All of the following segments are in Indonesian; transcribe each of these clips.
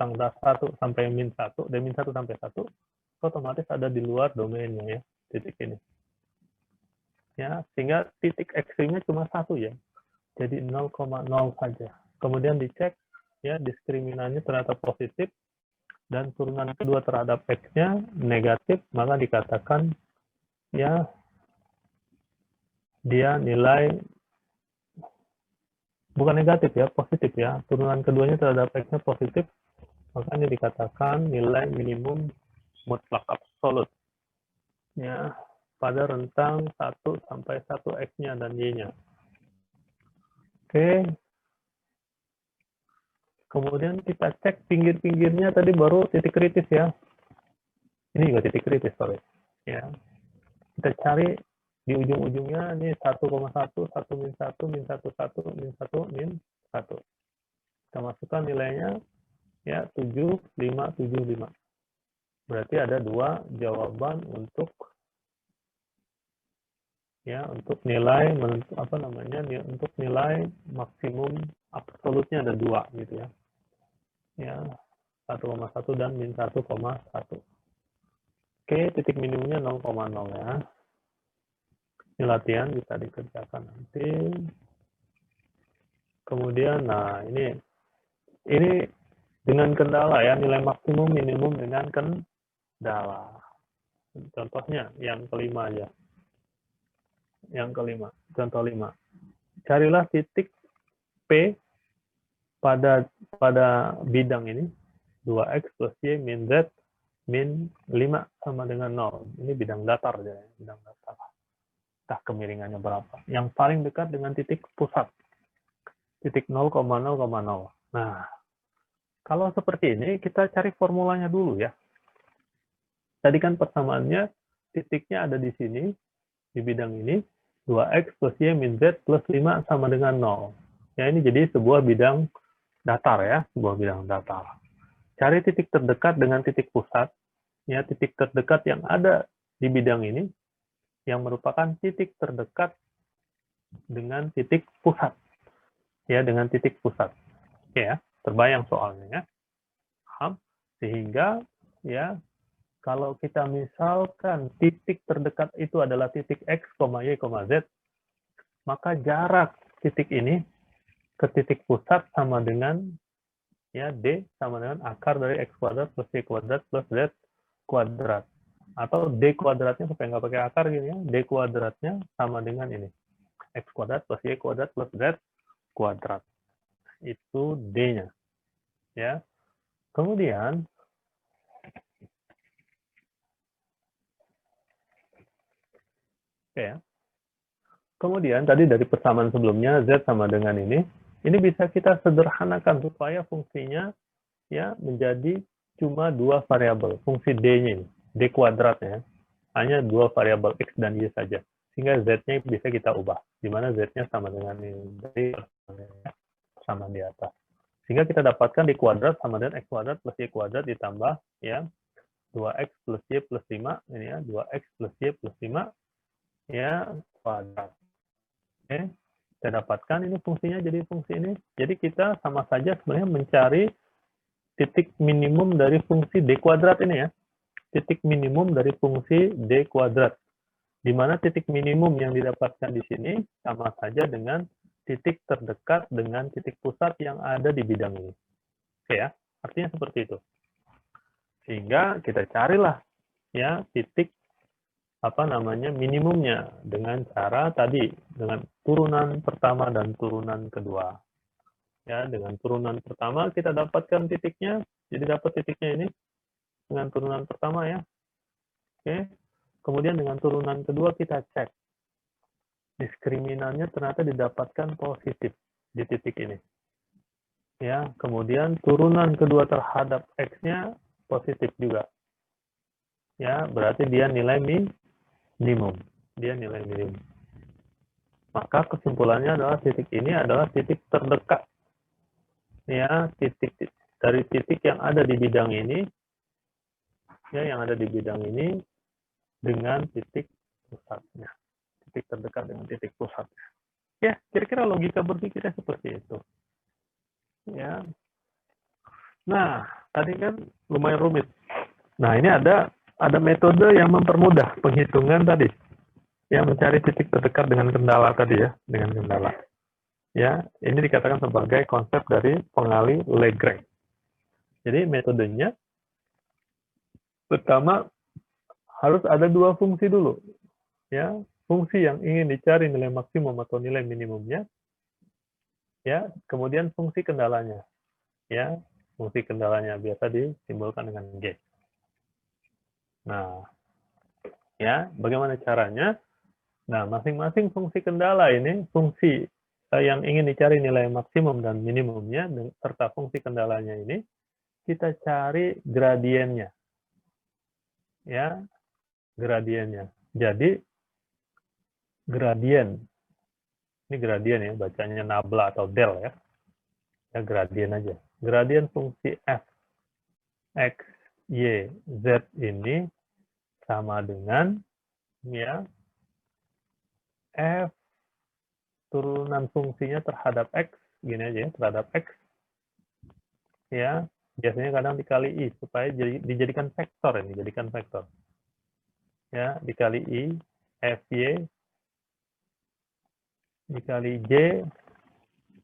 tanggal 1 sampai min 1, dan min 1 sampai 1, otomatis ada di luar domainnya ya, titik ini. Ya, sehingga titik ekstrimnya cuma 1 ya. Jadi 0,0 saja. Kemudian dicek ya, diskriminannya ternyata positif dan turunan kedua terhadap X-nya negatif, maka dikatakan ya dia nilai bukan negatif ya, positif ya. Turunan keduanya terhadap X-nya positif, maka ini dikatakan nilai minimum mutlak absolut ya pada rentang 1 sampai 1 X-nya dan Y-nya. Oke. Kemudian kita cek pinggir-pinggirnya tadi baru titik kritis ya. Ini juga titik kritis, sorry. Ya. Kita cari di ujung-ujungnya ini 1,1, 1 min 1, min 1, 1, min 1, min 1. Kita masukkan nilainya ya 7, 5, 7, 5. Berarti ada 2 jawaban untuk ya untuk nilai apa namanya untuk nilai maksimum absolutnya ada 2 gitu ya. Ya, 1,1 dan min 1,1. Oke, titik minimumnya 0,0 ya. Ini latihan bisa dikerjakan nanti. Kemudian, nah ini dengan kendala ya, nilai maksimum minimum dengan kendala. Contohnya yang kelima aja. Yang kelima, contoh 5. Carilah titik P pada bidang ini 2x plus y min z min 5 sama dengan 0. Ini bidang datar ya, bidang datar. Entah kemiringannya berapa. Yang paling dekat dengan titik pusat. Titik 0,0,0. Nah, kalau seperti ini kita cari formulanya dulu ya. Tadi kan persamaannya titiknya ada di sini, di bidang ini, 2x plus y min z plus 5 sama dengan 0. Ya, ini jadi sebuah bidang datar ya, sebuah bidang datar. Cari titik terdekat dengan titik pusat, ya titik terdekat yang ada di bidang ini, yang merupakan titik terdekat dengan titik pusat, ya dengan titik pusat. Oke ya, terbayang soalnya ya. Paham? Sehingga ya kalau kita misalkan titik terdekat itu adalah titik x, y, z, maka jarak titik ini ke titik pusat sama dengan ya D sama dengan akar dari x kuadrat plus y kuadrat plus z kuadrat. Atau D kuadratnya supaya nggak pakai akar gini ya, D kuadratnya sama dengan ini. X kuadrat plus y kuadrat plus z kuadrat. Itu D-nya. Ya. Kemudian ya. Kemudian tadi dari persamaan sebelumnya Z sama dengan ini bisa kita sederhanakan supaya fungsinya ya menjadi cuma 2 variabel, fungsi D-nya ini, D kuadratnya, hanya 2 variabel X dan Y saja, sehingga Z-nya bisa kita ubah, di mana Z-nya sama dengan ini, dari sama di atas. Sehingga kita dapatkan D kuadrat sama dengan X kuadrat plus Y kuadrat ditambah ya 2X plus Y plus 5, ini ya, 2X plus Y plus 5, ya, kuadrat. Oke, kita dapatkan ini fungsinya jadi fungsi ini. Jadi kita sama saja sebenarnya mencari titik minimum dari fungsi D kuadrat ini ya. Titik minimum dari fungsi D kuadrat. Di mana titik minimum yang didapatkan di sini sama saja dengan titik terdekat dengan titik pusat yang ada di bidang ini. Oke ya, artinya seperti itu. Sehingga kita carilah ya titik apa namanya minimumnya dengan cara tadi dengan turunan pertama dan turunan kedua. Ya, dengan turunan pertama kita dapatkan titiknya, jadi dapat titiknya ini dengan turunan pertama ya. Oke. Kemudian dengan turunan kedua kita cek. Diskriminannya ternyata didapatkan positif di titik ini. Ya, kemudian turunan kedua terhadap X-nya positif juga. Ya, berarti dia nilai minimum. Dia nilai minimum. Maka kesimpulannya adalah titik ini adalah titik terdekat. Ya, titik dari titik yang ada di bidang ini, ya, yang ada di bidang ini dengan titik pusatnya. Titik terdekat dengan titik pusatnya. Ya, kira-kira logika berpikirnya seperti itu. Ya. Nah, tadi kan lumayan rumit. Nah, ini ada metode yang mempermudah penghitungan tadi, yang mencari titik terdekat dengan kendala tadi ya, dengan kendala. Ya, ini dikatakan sebagai konsep dari pengali Lagrange. Jadi metodenya pertama harus ada dua fungsi dulu, ya, fungsi yang ingin dicari nilai maksimum atau nilai minimumnya, ya, kemudian fungsi kendalanya, ya, fungsi kendalanya biasa disimbolkan dengan G. Nah, ya, bagaimana caranya? Nah, masing-masing fungsi kendala ini, fungsi yang ingin dicari nilai maksimum dan minimumnya, serta fungsi kendalanya ini, kita cari gradiennya. Ya, gradiennya. Jadi, gradien. Ini gradien ya, bacanya nabla atau del ya. Ya, gradien aja. Gradien fungsi f, x, y, z ini sama dengan ya f turunan fungsinya terhadap x, gini aja ya, terhadap x, ya, biasanya kadang dikali i, supaya dijadikan vektor, ini dijadikan vektor. Ya, dikali i, fy, dikali j,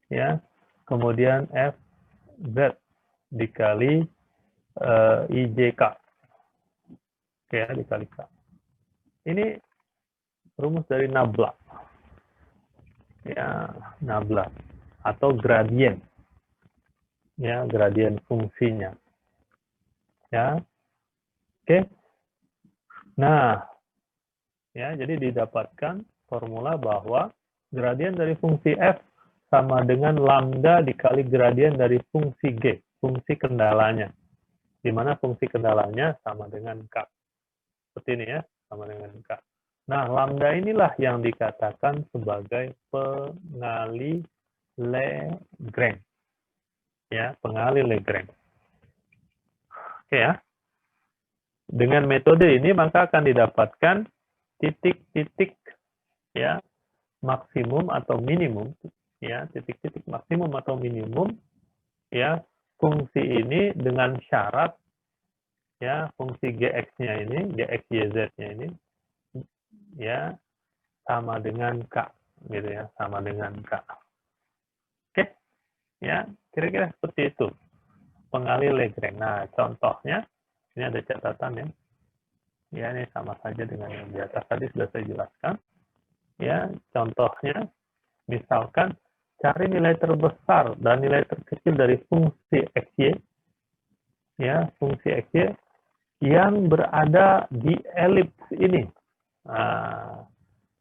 ya, kemudian fz, dikali ijk. Oke ya, dikali k. Ini rumus dari nabla. Ya, nabla atau gradien. Ya, gradien fungsinya. Ya. Oke. Nah, ya, jadi didapatkan formula bahwa gradien dari fungsi f sama dengan lambda dikali gradien dari fungsi g, fungsi kendalanya. Di mana fungsi kendalanya sama dengan k. Seperti ini ya, sama dengan k. Nah, lambda inilah yang dikatakan sebagai pengali Lagrange. Ya, pengali Lagrange. Oke ya. Dengan metode ini maka akan didapatkan titik-titik ya maksimum atau minimum ya, titik-titik maksimum atau minimum ya fungsi ini dengan syarat ya fungsi gx-nya ini, gx yz-nya ini ya sama dengan k gitu ya, sama dengan k. Oke, ya kira-kira seperti itu pengali Lagrange. Nah, contohnya ini ada catatan ya. Ya, ini sama saja dengan yang di atas tadi sudah saya jelaskan. Ya, contohnya misalkan cari nilai terbesar dan nilai terkecil dari fungsi xy ya, fungsi xy yang berada di elips ini. Nah,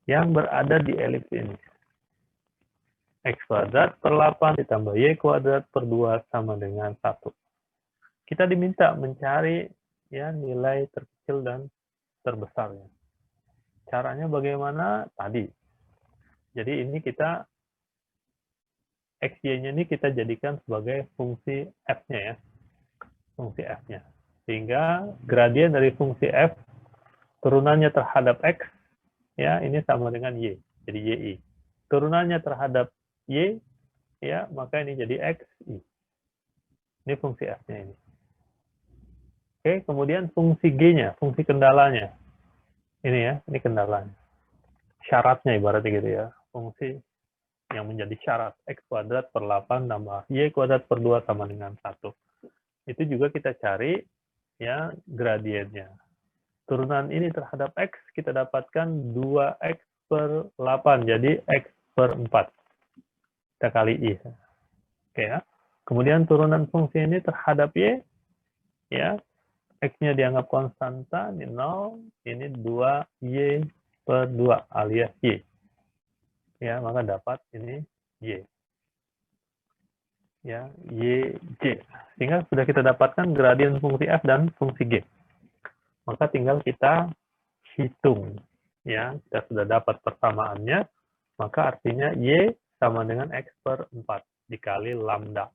yang berada di elips ini. X kuadrat per 8 ditambah Y kuadrat per 2 sama dengan 1. Kita diminta mencari ya nilai terkecil dan terbesarnya. Caranya bagaimana? Tadi. Jadi ini kita XY-nya ini kita jadikan sebagai fungsi F-nya ya. Fungsi F-nya. Sehingga gradien dari fungsi F turunannya terhadap X ya ini sama dengan Y. Jadi YI. Turunannya terhadap Y ya maka ini jadi XI. Ini fungsi F-nya ini. Oke, kemudian fungsi G-nya, fungsi kendalanya. Ini ya, ini kendalanya. Syaratnya ibaratnya gitu ya. Fungsi yang menjadi syarat X kuadrat per 8 tambah Y kuadrat per 2 sama dengan 1. Itu juga kita cari ya gradiennya. Turunan ini terhadap X kita dapatkan 2X per 8. Jadi X per 4. Kita kali I. Oke ya. Kemudian turunan fungsi ini terhadap Y. Ya. X-nya dianggap konstanta. Ini 0. Ini 2Y per 2 alias Y. Ya, maka dapat ini Y. Ya, YJ. Sehingga sudah kita dapatkan gradien fungsi F dan fungsi G. Maka tinggal kita hitung. Ya, kita sudah dapat persamaannya, maka artinya Y sama dengan X per 4 dikali lambda.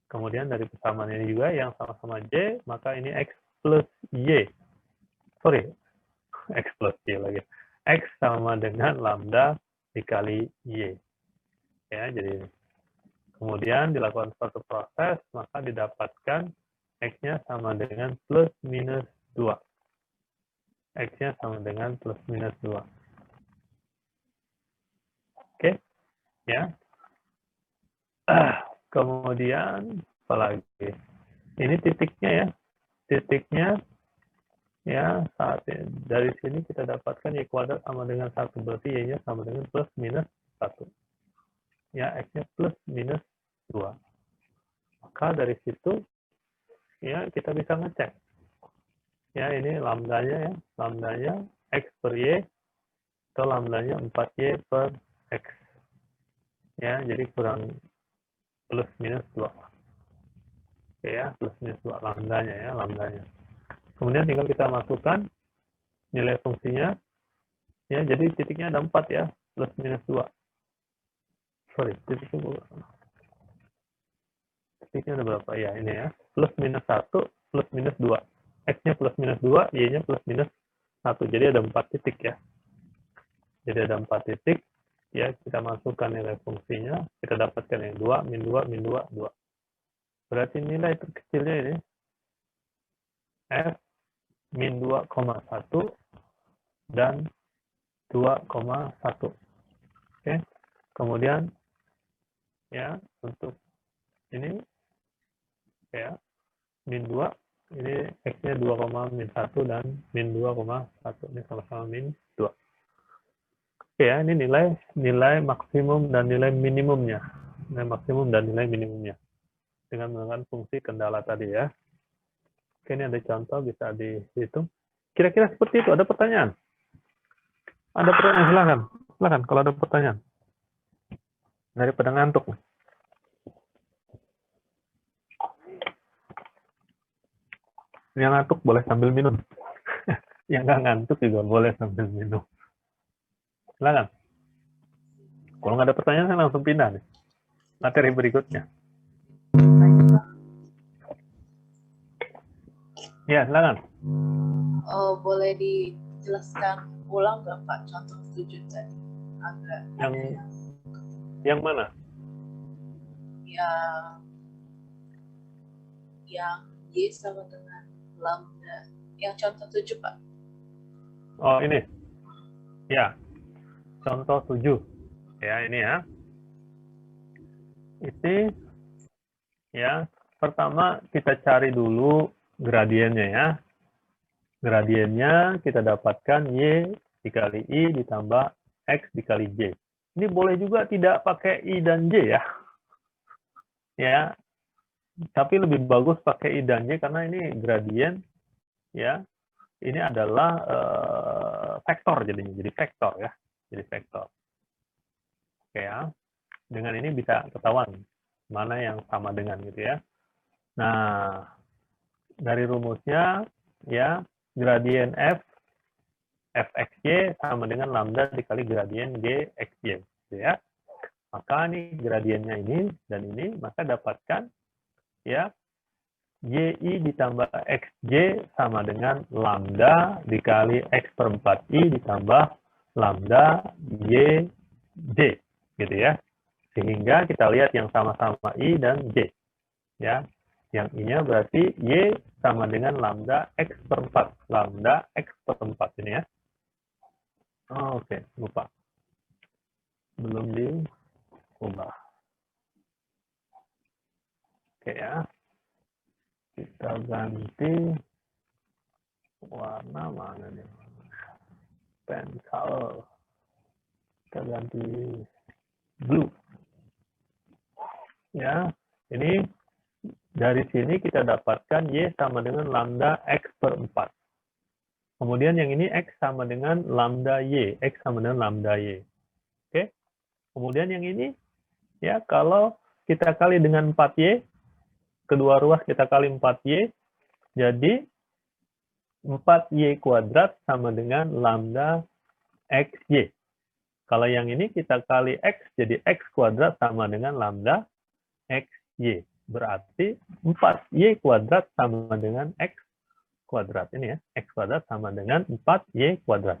Kemudian dari persamaan ini juga yang sama-sama J, maka ini X plus Y. Sorry, X plus Y lagi. X sama dengan lambda dikali Y. Ya, jadi ini. Kemudian dilakukan suatu proses, maka didapatkan X-nya sama dengan plus minus 2. X-nya sama dengan plus minus 2. Oke, ya. Kemudian, apa lagi? Ini titiknya ya. Titiknya, ya, saat dari sini kita dapatkan Y kuadrat sama dengan 1. Berarti Y-nya sama dengan plus minus 1. Ya, X-nya plus minus 2. Maka dari situ, ya, kita bisa ngecek. Ya, ini lambdanya ya. Lambdanya X per Y, atau lambdanya 4Y per X. Ya, jadi kurang plus minus 2. Oke ya, plus minus 2 lambdanya ya, lambdanya. Kemudian tinggal kita masukkan nilai fungsinya. Ya, jadi titiknya ada 4 ya, plus minus 2. Sorry, titiknya ada berapa? Ya, ini ya. Plus minus 1, plus minus 2. X-nya plus minus 2, Y-nya plus minus 1. Jadi ada 4 titik ya. Jadi ada 4 titik. Ya, kita masukkan nilai fungsinya. Kita dapatkan yang 2, min 2, min 2, 2. Berarti nilai terkecilnya ini F min 2,1 dan 2,1. Oke. Kemudian ya untuk ini ya min 2, ini X-nya 2,-1 dan min 2,1. Ini sama-sama min 2. Oke ya, ini nilai maksimum dan nilai minimumnya. Nilai maksimum dan nilai minimumnya. Dengan menggunakan fungsi kendala tadi ya. Oke, ini ada contoh bisa dihitung. Kira-kira seperti itu. Ada pertanyaan? Ada pertanyaan? Silakan. Silakan kalau ada pertanyaan. Daripada ngantuk. Yang ngantuk boleh sambil minum. Yang nggak ngantuk juga boleh sambil minum. Silakan. Kalau nggak ada pertanyaan, saya langsung pindah nih. Materi berikutnya. Ya, silakan. Boleh dijelaskan ulang nggak Pak contoh 7 tadi? Agak yang mana? Yang Y sama dengan lambda. Yang contoh 7 Pak. Oh, ini. Ya. Contoh 7. Ya, ini ya. Ini ya, pertama kita cari dulu gradiennya ya. Gradiennya kita dapatkan Y dikali I ditambah X dikali J. Ini boleh juga tidak pakai I dan J ya. Ya. Tapi lebih bagus pakai I dan J karena ini gradien ya. Ini adalah vektor jadinya. Jadi vektor ya. Jadi vektor. Oke ya. Dengan ini bisa ketahuan mana yang sama dengan gitu ya. Nah, dari rumusnya ya, gradien fxy sama dengan lambda dikali gradien gxy gitu ya. Maka nih gradiennya ini dan ini, maka dapatkan ya yi ditambah xj sama dengan lambda dikali x per 4i ditambah lambda yj gitu ya. Sehingga kita lihat yang sama-sama I dan J. Ya. Yang I-nya berarti Y sama dengan lambda X per 4. Lambda X per 4 ini ya. Oh, oke, lupa. Belum diubah. Oke ya. Kita ganti warna mana nih? Pencil. Kita ganti blue. Ya, ini dari sini kita dapatkan Y sama dengan lambda X per 4. Kemudian yang ini X sama dengan lambda Y. X sama dengan lambda Y. Oke. Kemudian yang ini, ya kalau kita kali dengan 4Y, kedua ruas kita kali 4Y, jadi 4Y kuadrat sama dengan lambda XY. Kalau yang ini kita kali X, jadi X kuadrat sama dengan lambda XY. Berarti 4Y kuadrat sama dengan X kuadrat. Ini ya, X kuadrat sama dengan 4Y kuadrat.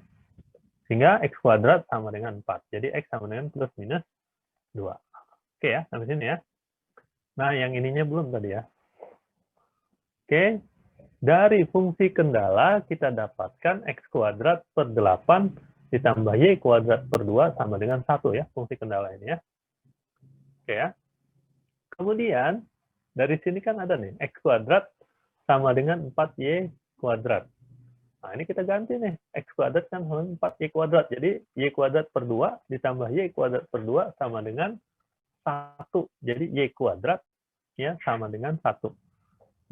Sehingga X kuadrat sama dengan 4. Jadi X sama dengan plus minus 2. Oke ya, sampai sini ya. Nah, yang ininya belum tadi ya. Oke, dari fungsi kendala kita dapatkan X kuadrat per 8 ditambah Y kuadrat per 2 sama dengan 1 ya, fungsi kendala ini ya. Oke ya. Kemudian, dari sini kan ada nih, X kuadrat sama dengan 4Y kuadrat. Nah, ini kita ganti nih. X kuadrat kan sama 4Y kuadrat. Jadi, Y kuadrat per 2 ditambah Y kuadrat per 2 sama dengan 1. Jadi, Y kuadrat ya sama dengan 1.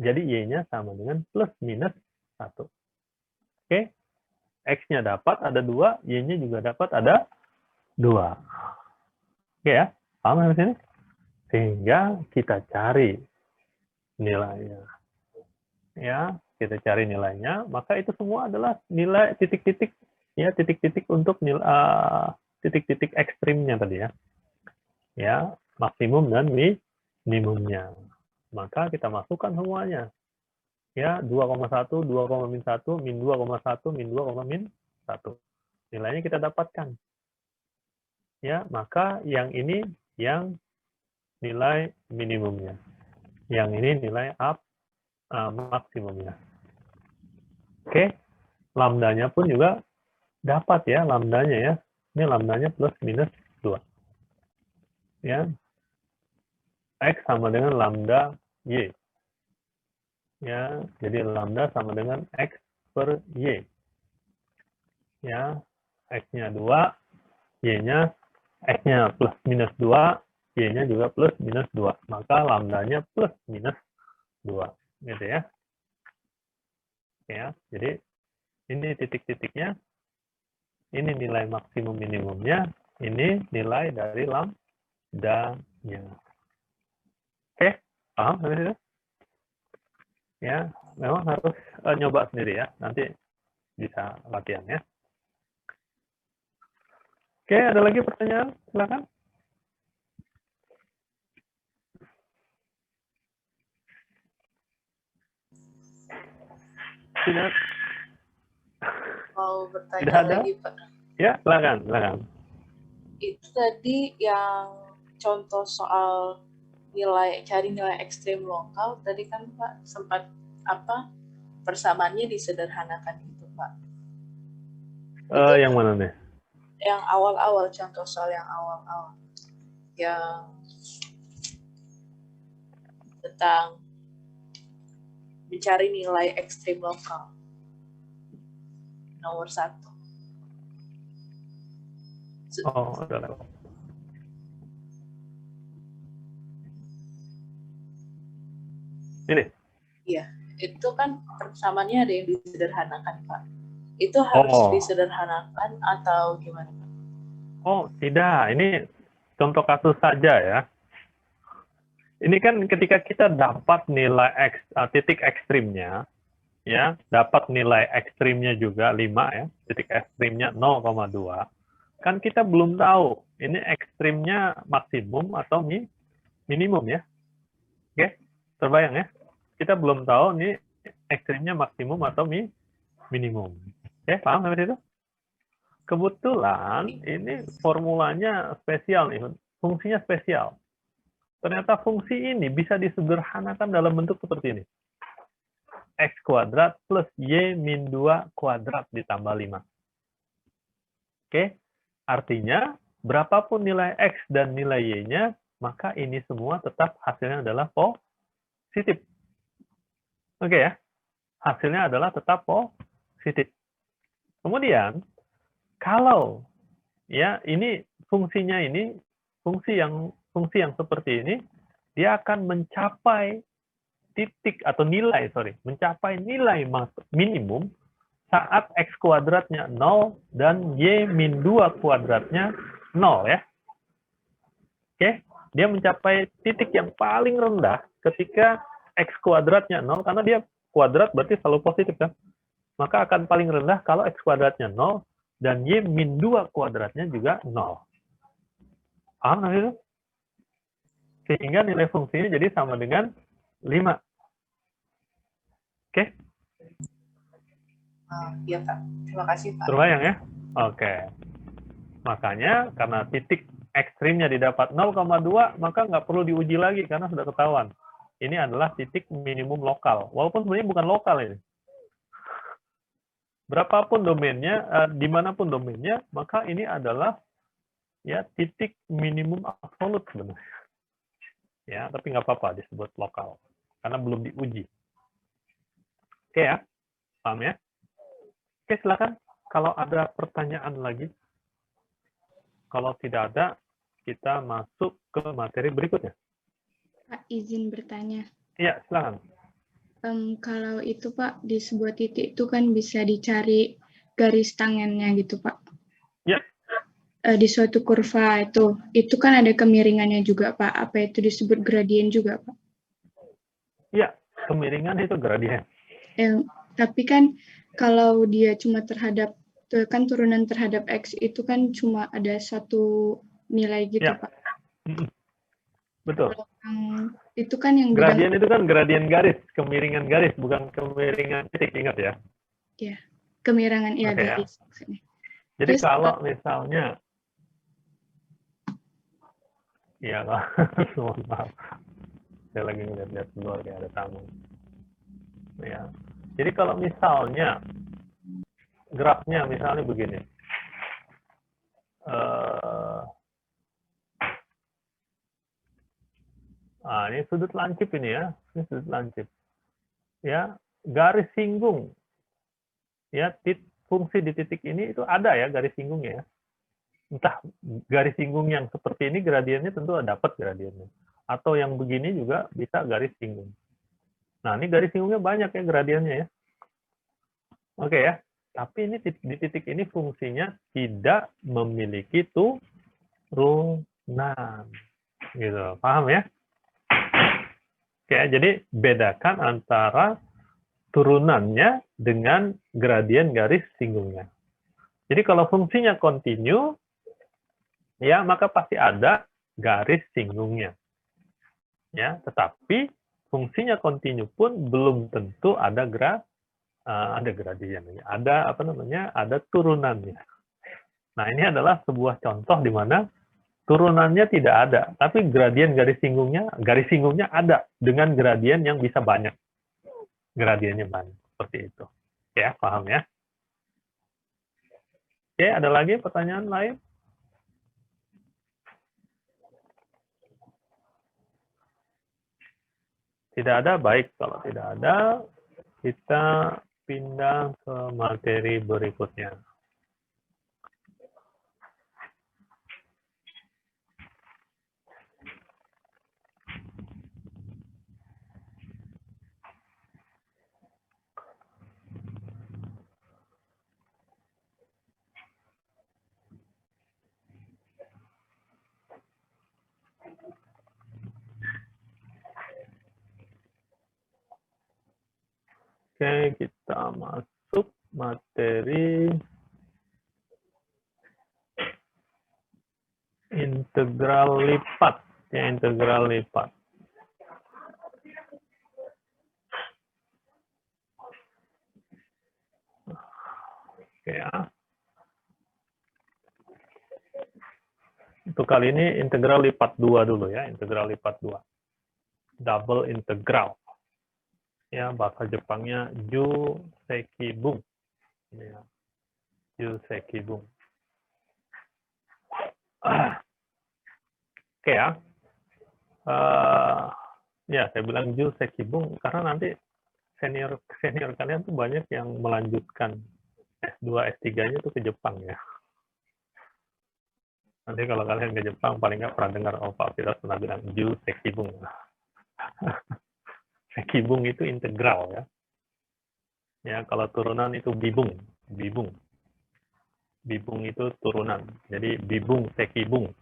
Jadi, Y-nya sama dengan plus minus 1. Oke. X-nya dapat ada 2, Y-nya juga dapat ada 2. Oke ya. Paham sampai sini? Sehingga kita cari nilainya. Ya, kita cari nilainya, maka itu semua adalah nilai titik-titik ya, titik-titik untuk nilai titik-titik ekstrimnya tadi ya. Ya, maksimum dan minimumnya. Maka kita masukkan semuanya. Ya, 2,1, 2,1, min 2,1, min 2, min 1. Nilainya kita dapatkan. Ya, maka yang ini yang nilai minimumnya. Yang ini nilai maksimumnya. Oke, lambdanya pun juga dapat ya, lambdanya ya. Ini lambdanya plus minus 2. Ya, X sama dengan lambda Y. Ya, jadi lambda sama dengan X per Y. Ya, X-nya 2, Y-nya, X-nya plus minus 2, Y-nya juga plus minus 2. Maka lambdanya plus minus 2. Gitu ya. Ya, jadi ini titik-titiknya, ini nilai maksimum minimumnya, ini nilai dari lambdanya. Oke, paham sampai situ? Ya, memang harus nyoba sendiri ya, nanti bisa latihan ya. Oke, ada lagi pertanyaan? Silakan. Tidak. Mau bertanya Tidak ada? lagi, Pak. Ya, silakan. Itu tadi yang contoh soal cari nilai ekstrim lokal, tadi kan Pak sempat persamaannya disederhanakan gitu Pak. Yang mana nih? Yang awal-awal, contoh soal yang awal-awal. Yang tentang mencari nilai ekstrim lokal. Nomor 1. Oh, udah lewat. Ini? Iya, itu kan persamaannya ada yang disederhanakan, Pak. Itu harus disederhanakan atau gimana, Pak? Oh, tidak. Ini contoh kasus saja ya. Ini kan ketika kita dapat nilai titik ekstrimnya, ya, dapat nilai ekstrimnya juga 5 ya, titik ekstrimnya 0,2. Kan kita belum tahu ini ekstrimnya maksimum atau minimum ya. Oke, terbayang ya? Kita belum tahu nih ekstrimnya maksimum atau minimum. Oke, paham sampai situ? Kebetulan ini formulanya spesial nih, fungsinya spesial. Ternyata fungsi ini bisa disederhanakan dalam bentuk seperti ini. X kuadrat plus Y min 2 kuadrat ditambah 5. Oke, artinya berapapun nilai X dan nilai Y-nya, maka ini semua tetap hasilnya adalah positif. Oke ya, hasilnya adalah tetap positif. Kemudian, kalau ya ini fungsinya ini, fungsi yang seperti ini, dia akan mencapai titik atau mencapai nilai minimum saat X kuadratnya 0 dan Y min 2 kuadratnya 0 ya. Oke, dia mencapai titik yang paling rendah ketika X kuadratnya 0, karena dia kuadrat berarti selalu positif kan. Maka akan paling rendah kalau X kuadratnya 0 dan Y min 2 kuadratnya juga 0. Paham nggak itu? Sehingga nilai fungsinya jadi sama dengan 5. Oke? Iya, Pak. Terima kasih, Pak. Terbayang ya? Oke. Makanya karena titik ekstrimnya didapat 0,2, maka nggak perlu diuji lagi karena sudah ketahuan. Ini adalah titik minimum lokal. Walaupun sebenarnya bukan lokal ini. Berapapun domainnya, dimanapun domainnya, maka ini adalah ya titik minimum absolut sebenarnya. Ya, tapi nggak apa-apa disebut lokal karena belum diuji. Oke ya, paham ya? Oke, silakan. Kalau ada pertanyaan lagi, kalau tidak ada, kita masuk ke materi berikutnya. Pak, izin bertanya. Iya, silakan. Kalau itu Pak, di sebuah titik itu kan bisa dicari garis tangennya gitu Pak. Ya. Di suatu kurva itu kan ada kemiringannya juga Pak. Apa itu disebut gradien juga Pak? Iya, kemiringan itu gradien. Tapi kan kalau dia cuma terhadap, kan turunan terhadap X itu kan cuma ada satu nilai gitu Ya. Pak. Betul. Itu kan yang gradien itu kan gradien garis, kemiringan garis, bukan kemiringan titik, ingat ya? Iya, kemiringan garis. Ya. Jadi terus, kalau misalnya, ya mohon maaf, saya lagi ngeliat-liat luar kayak ada tamu. Ya, jadi kalau misalnya grafnya misalnya begini, ini sudut lancip ini ya, ini sudut lancip. Ya, garis singgung. Ya, fungsi di titik ini itu ada ya garis singgungnya ya. Entah garis singgung yang seperti ini gradiennya tentu dapat gradiennya. Atau yang begini juga bisa garis singgung. Nah, ini garis singgungnya banyak ya gradiennya ya. Oke ya. Tapi ini di titik ini fungsinya tidak memiliki turunan. Gitu. Paham ya? Oke, jadi bedakan antara turunannya dengan gradien garis singgungnya. Jadi kalau fungsinya kontinu, ya maka pasti ada garis singgungnya. Ya, tetapi fungsinya kontinu pun belum tentu ada gradien, ada ada turunannya. Nah, ini adalah sebuah contoh di mana turunannya tidak ada, tapi gradien garis singgungnya ada dengan gradien yang bisa banyak. Gradiennya banyak, seperti itu. Ya, paham ya? Oke, ada lagi pertanyaan lain? Tidak ada, baik. Kalau tidak ada, kita pindah ke materi berikutnya. Oke, kita masuk materi integral lipat. Ya, integral lipat. Oke ya. Untuk kali ini integral lipat 2 dulu ya, integral lipat 2. Double integral. Ya, bahasa Jepangnya Jusekibung. Ya. Jusekibung. Oke ya. Ya, saya bilang Jusekibung karena nanti senior kalian tuh banyak yang melanjutkan S2, S3-nya tuh ke Jepang ya. Nanti kalau kalian ke Jepang paling nggak pernah dengar Pak Firas pernah bilang Jusekibung. Sekibung itu integral ya. Ya, kalau turunan itu bibung. Bibung itu turunan. Jadi bibung, sekibung.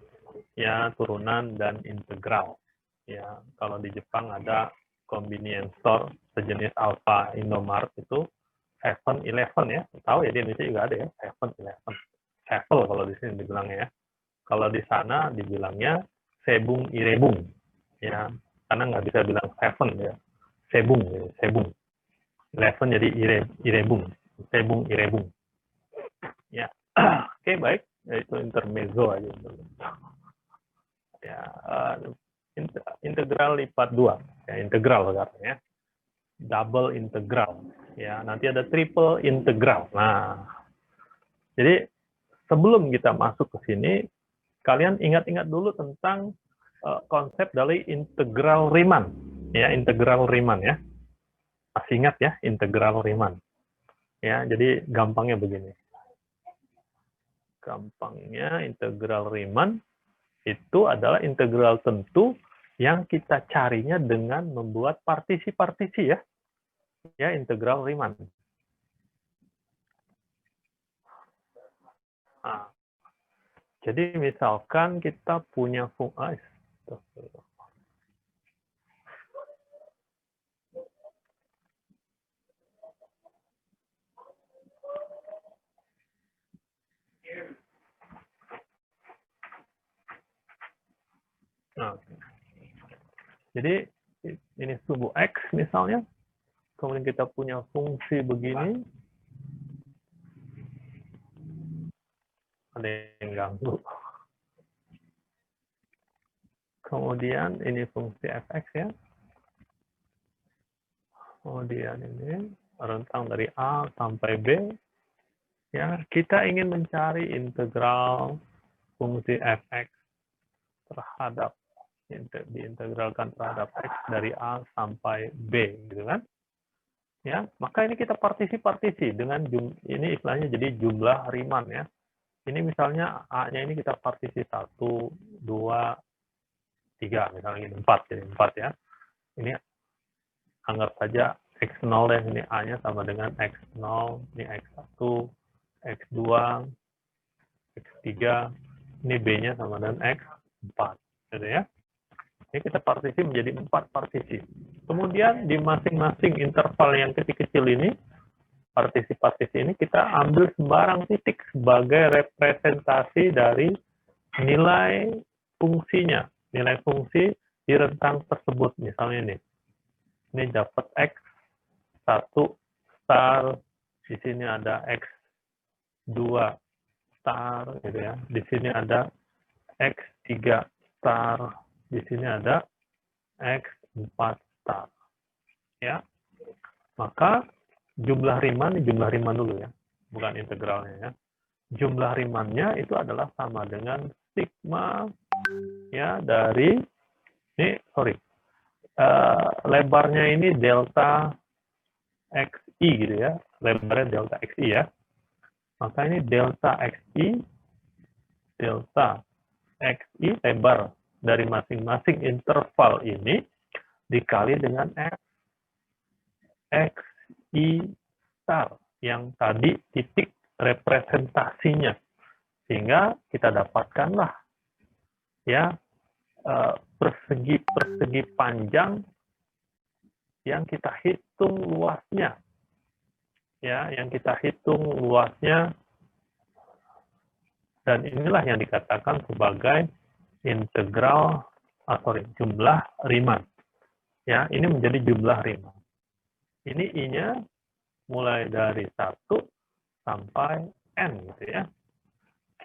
Ya, turunan dan integral. Ya, kalau di Jepang ada convenience store sejenis Alpha Indomart itu 7-Eleven ya. Tahu ya di Indonesia juga ada ya, 7-Eleven. Sevel kalau di sini dibilangnya ya. Kalau di sana dibilangnya sebung irebung. Ya, karena nggak bisa bilang seven ya. Sebung. 11 jadi irebung. Sebung irebung. Ya. Oke, baik. Itu intermezzo aja. Ya, integral lipat 2. Ya, integral katanya. Double integral. Ya, nanti ada triple integral. Nah, jadi sebelum kita masuk ke sini, kalian ingat-ingat dulu tentang konsep dari integral Riemann. Ya, integral Riemann ya. Masih ingat ya, integral Riemann. Ya, jadi gampangnya begini. Gampangnya integral Riemann itu adalah integral tentu yang kita carinya dengan membuat partisi-partisi ya. Ya, integral Riemann. Nah, jadi misalkan kita punya fungsi Nah, jadi ini sumbu X misalnya, kemudian kita punya fungsi begini, ada yang ganggu. Kemudian ini fungsi fx ya. Kemudian ini rentang dari A sampai B. Ya, kita ingin mencari integral fungsi fx terhadap diintegralkan terhadap x dari A sampai B, gitu kan? Ya, maka ini kita partisi-partisi dengan ini istilahnya jadi jumlah Riemann ya. Ini misalnya A-nya ini kita partisi 1, 2, 3, misalnya ini 4, jadi 4 ya. Ini anggap saja X0 dan ini A-nya sama dengan X0, ini X1, X2, X3, ini B-nya sama dengan X4, gitu ya. Ini kita partisi menjadi 4 partisi. Kemudian di masing-masing interval yang kecil-kecil ini, partisi-partisi ini kita ambil sembarang titik sebagai representasi dari nilai fungsinya, nilai fungsi di rentang tersebut. Misalnya ini dapat X1 star, di sini ada X2 star, gitu ya. Di sini ada X3 star, di sini ada X4 star. Ya. Maka jumlah Riemann dulu ya, bukan integralnya ya. Jumlah Riemann-nya itu adalah sama dengan sigma ya dari lebarnya ini delta xi gitu ya, lebarnya delta xi ya. Maka ini delta xi lebar dari masing-masing interval ini dikali dengan xi star yang tadi titik representasinya, sehingga kita dapatkanlah ya persegi panjang yang kita hitung luasnya ya, dan inilah yang dikatakan sebagai integral jumlah Riemann ya. Ini menjadi jumlah Riemann. Ini I-nya mulai dari 1 sampai N gitu ya.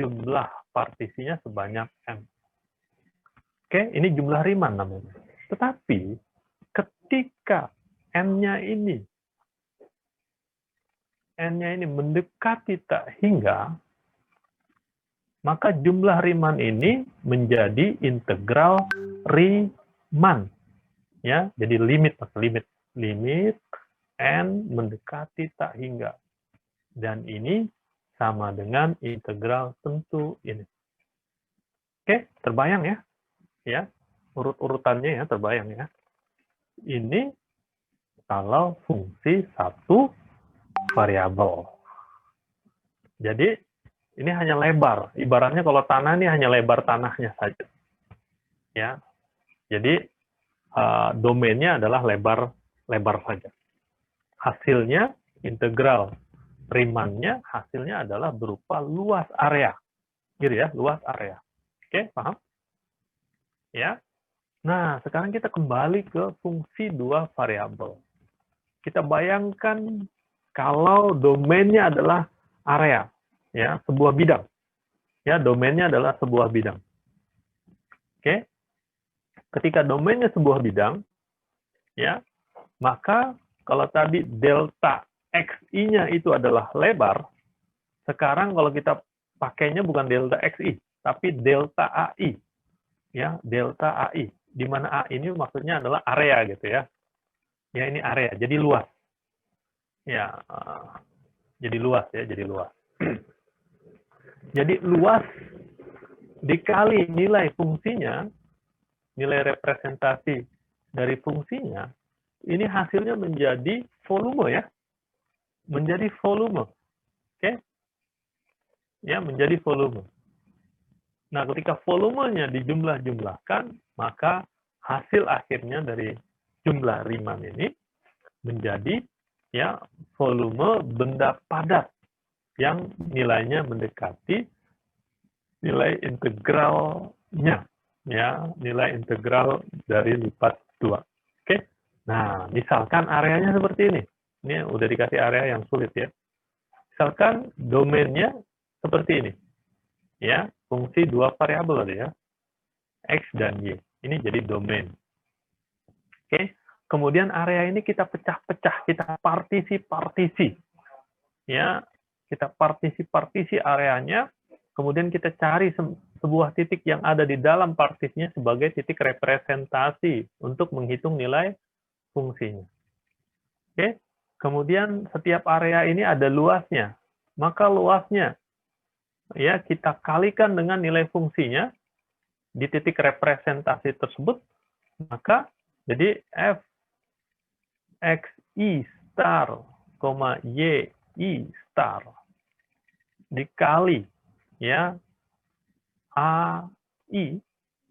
Jumlah partisinya sebanyak N. Oke, ini jumlah Riemann namanya. Tetapi ketika N-nya ini mendekati tak hingga, maka jumlah Riemann ini menjadi integral Riemann. Ya, jadi limit N mendekati tak hingga. Dan ini sama dengan integral tentu ini. Oke, terbayang ya? Ya, urut-urutannya ya, terbayang ya. Ini kalau fungsi satu variabel. Jadi, ini hanya lebar. Ibaratnya kalau tanah ini hanya lebar tanahnya saja. Ya. Jadi, domainnya adalah lebar saja. Hasilnya, integral Riemann-nya hasilnya adalah berupa luas area. Gitu ya, luas area. Oke, paham? Ya. Nah, sekarang kita kembali ke fungsi dua variabel. Kita bayangkan kalau domainnya adalah area, ya, sebuah bidang. Ya, domainnya adalah sebuah bidang. Oke, ketika domainnya sebuah bidang, ya, maka kalau tadi delta XI-nya itu adalah lebar, sekarang kalau kita pakainya bukan delta XI, tapi delta AI. Ya, delta AI. Di mana A ini maksudnya adalah area gitu ya. Ya, ini area, jadi luas. Ya, jadi luas ya, jadi luas. Jadi luas dikali nilai fungsinya, nilai representasi dari fungsinya, ini hasilnya menjadi volume ya. Menjadi volume. Oke? Ya, menjadi volume. Nah, ketika volumenya dijumlah-jumlahkan, maka hasil akhirnya dari jumlah Riemann ini menjadi ya volume benda padat yang nilainya mendekati nilai integralnya, ya, nilai integral dari lipat 2. Oke? Nah, misalkan areanya seperti ini. Ini udah dikasih area yang sulit ya. Misalkan domainnya seperti ini. Ya, fungsi dua variabel tadi ya. X dan Y. Ini jadi domain. Oke? Kemudian area ini kita pecah-pecah, kita partisi-partisi. Ya, kita partisi-partisi areanya, kemudian kita cari sebuah titik yang ada di dalam partisinya sebagai titik representasi untuk menghitung nilai fungsinya. Oke? Kemudian setiap area ini ada luasnya. Maka luasnya ya kita kalikan dengan nilai fungsinya di titik representasi tersebut, maka jadi f x i star, y i star dikali ya a i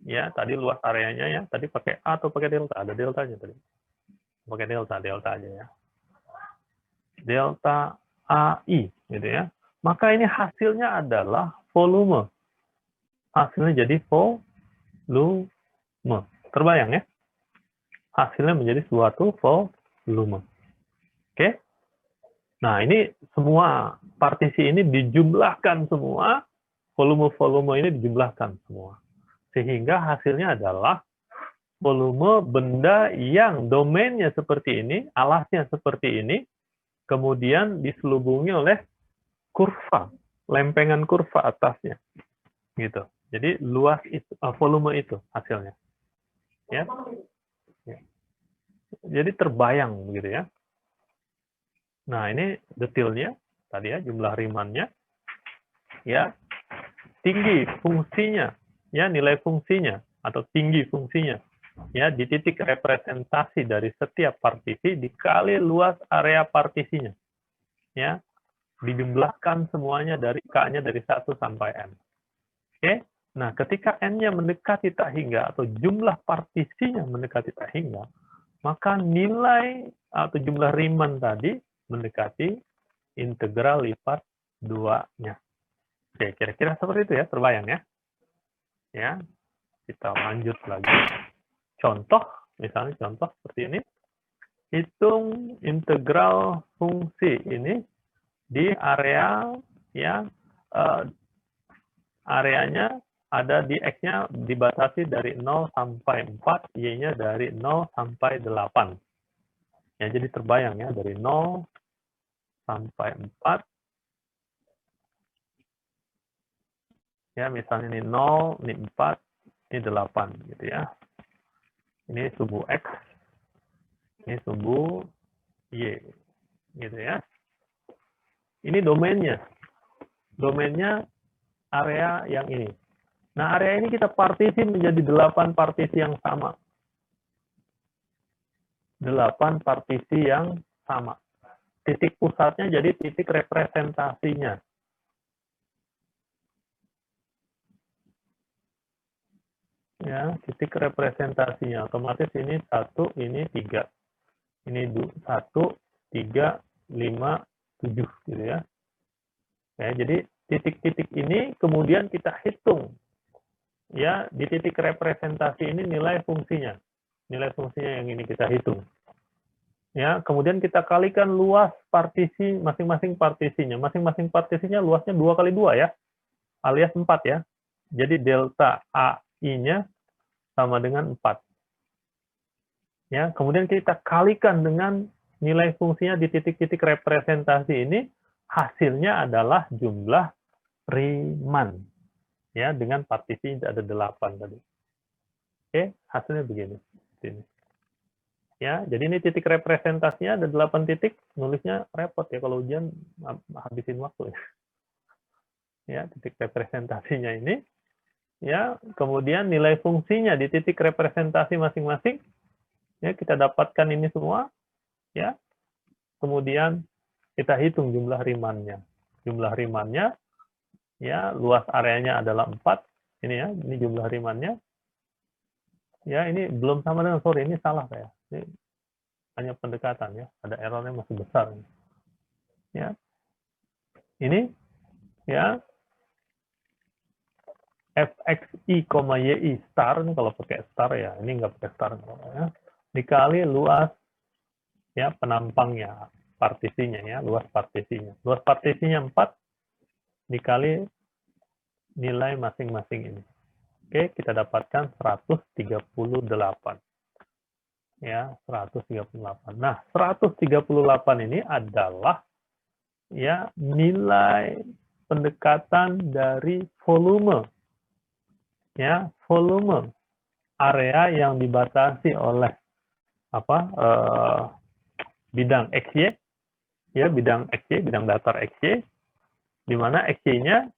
ya tadi luas areanya ya, tadi pakai a atau pakai delta, ada deltanya tadi, pakai delta aja ya, delta ai gitu ya, maka ini hasilnya adalah volume, hasilnya jadi volume, terbayang ya, hasilnya menjadi suatu volume. Oke? Nah, ini semua partisi ini dijumlahkan semua, volume-volume ini dijumlahkan semua. Sehingga hasilnya adalah volume benda yang domainnya seperti ini, alasnya seperti ini, kemudian diselubungi oleh kurva, lempengan kurva atasnya. Gitu. Jadi luas itu, volume itu hasilnya. Ya. Jadi terbayang begitu ya. Nah, ini detailnya tadi ya, jumlah Riemann-nya. Ya. Tinggi fungsinya, ya, nilai fungsinya atau tinggi fungsinya. Ya, di titik representasi dari setiap partisi dikali luas area partisinya. Ya. Dijumlahkan semuanya dari K-nya dari 1 sampai N. Oke. Nah, ketika N-nya mendekati tak hingga atau jumlah partisinya mendekati tak hingga, maka nilai atau jumlah Riemann tadi mendekati integral lipat 2-nya. Oke, kira-kira seperti itu ya, terbayang ya. Ya, kita lanjut lagi. Contoh, misalnya contoh seperti ini. Hitung integral fungsi ini di area ya, areanya ada di X-nya dibatasi dari 0 sampai 4, Y-nya dari 0 sampai 8. Ya, jadi terbayang ya, dari 0 sampai 4. Ya, misalnya ini 0, ini 4, ini 8 gitu ya. Ini sumbu X, ini sumbu Y gitu ya. Ini domainnya. Domainnya area yang ini. Nah, area ini kita partisi menjadi 8 partisi yang sama. 8 partisi yang sama. Titik pusatnya jadi titik representasinya. Ya, titik representasinya. Otomatis ini 1, ini 3. Ini 1, 3, 5, 7 gitu ya. Ya, jadi titik-titik ini kemudian kita hitung. Ya, di titik representasi ini nilai fungsinya. Nilai fungsinya yang ini kita hitung. Ya, kemudian kita kalikan luas partisi masing-masing partisinya. Masing-masing partisinya luasnya 2 kali 2 ya. Alias 4 ya. Jadi delta AI-nya sama dengan 4. Ya, kemudian kita kalikan dengan nilai fungsinya di titik-titik representasi ini, hasilnya adalah jumlah Riemann. Ya, dengan partisi ada 8 tadi. Oke, hasilnya begini. Ini. Ya, jadi ini titik representasinya ada 8 titik, nulisnya repot ya kalau ujian habisin waktu ya. Ya, titik representasinya ini. Ya, kemudian nilai fungsinya di titik representasi masing-masing. Ya, kita dapatkan ini semua. Ya, kemudian kita hitung jumlah Riemann-nya. Jumlah Riemann-nya, ya, luas areanya adalah 4. Ini ya, ini jumlah Riemann-nya. Ya, ini belum sama dengan, sorry, ini salah saya. Ini hanya pendekatan ya, ada errornya masih besar. Ya, ini ya fxi, yi star, ini kalau pakai star ya, ini nggak pakai star ya, dikali luas ya penampangnya, partisinya ya, luas partisinya. Luas partisinya 4 dikali nilai masing-masing ini. Oke, kita dapatkan 138. Ya, 138. Nah, 138 ini adalah ya nilai pendekatan dari volume. Ya, volume area yang dibatasi oleh bidang XY, ya, bidang XY, bidang datar XY, di mana XY-nya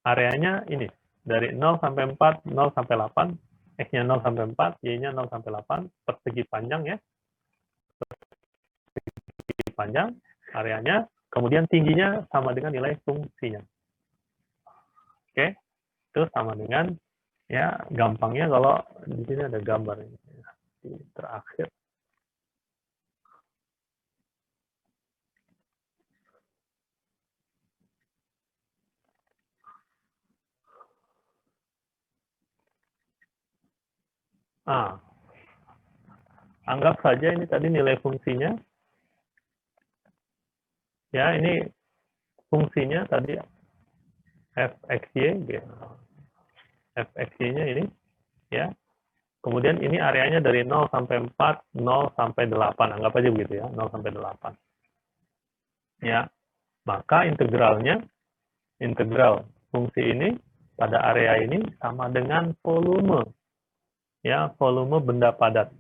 areanya ini dari 0 sampai 4, 0 sampai 8, X-nya 0 sampai 4, Y-nya 0 sampai 8, persegi panjang ya. Persegi panjang areanya, kemudian tingginya sama dengan nilai fungsinya. Oke, itu sama dengan ya, gampangnya kalau di sini ada gambar ini di terakhir. Anggap saja ini tadi nilai fungsinya. Ya, ini fungsinya tadi fxy, fxy-nya ini, ya. Kemudian ini areanya dari 0 sampai 4, 0 sampai 8. Anggap aja begitu ya, 0 sampai 8. Ya, maka integralnya, integral fungsi ini pada area ini sama dengan volume. Ya, volume benda padat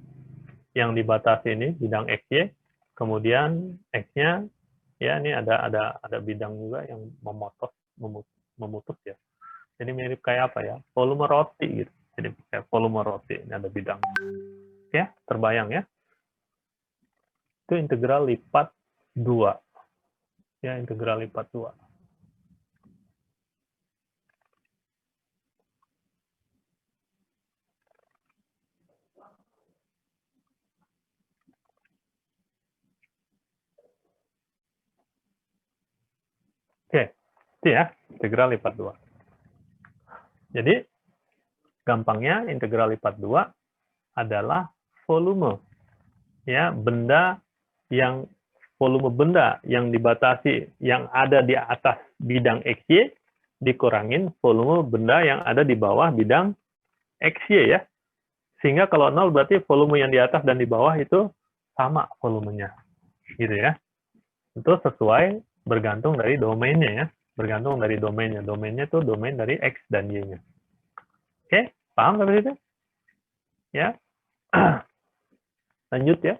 yang dibatasi ini bidang XY, kemudian X-nya ya ini ada bidang juga yang memutus ya. Jadi mirip kayak apa ya? Volume roti gitu. Jadi kayak volume roti, ini ada bidang. Ya, terbayang ya? Itu integral lipat 2. Ya, integral lipat 2. Oke, itu ya, integral lipat 2. Jadi, gampangnya integral lipat 2 adalah volume. Ya, volume benda yang dibatasi, yang ada di atas bidang XY, dikurangin volume benda yang ada di bawah bidang XY ya. Sehingga kalau 0 berarti volume yang di atas dan di bawah itu sama volumenya. Gitu ya. Itu sesuai bergantung dari domainnya ya. Bergantung dari domainnya. Domainnya itu domain dari X dan Y-nya. Oke, paham sampai situ? Ya. Lanjut ya.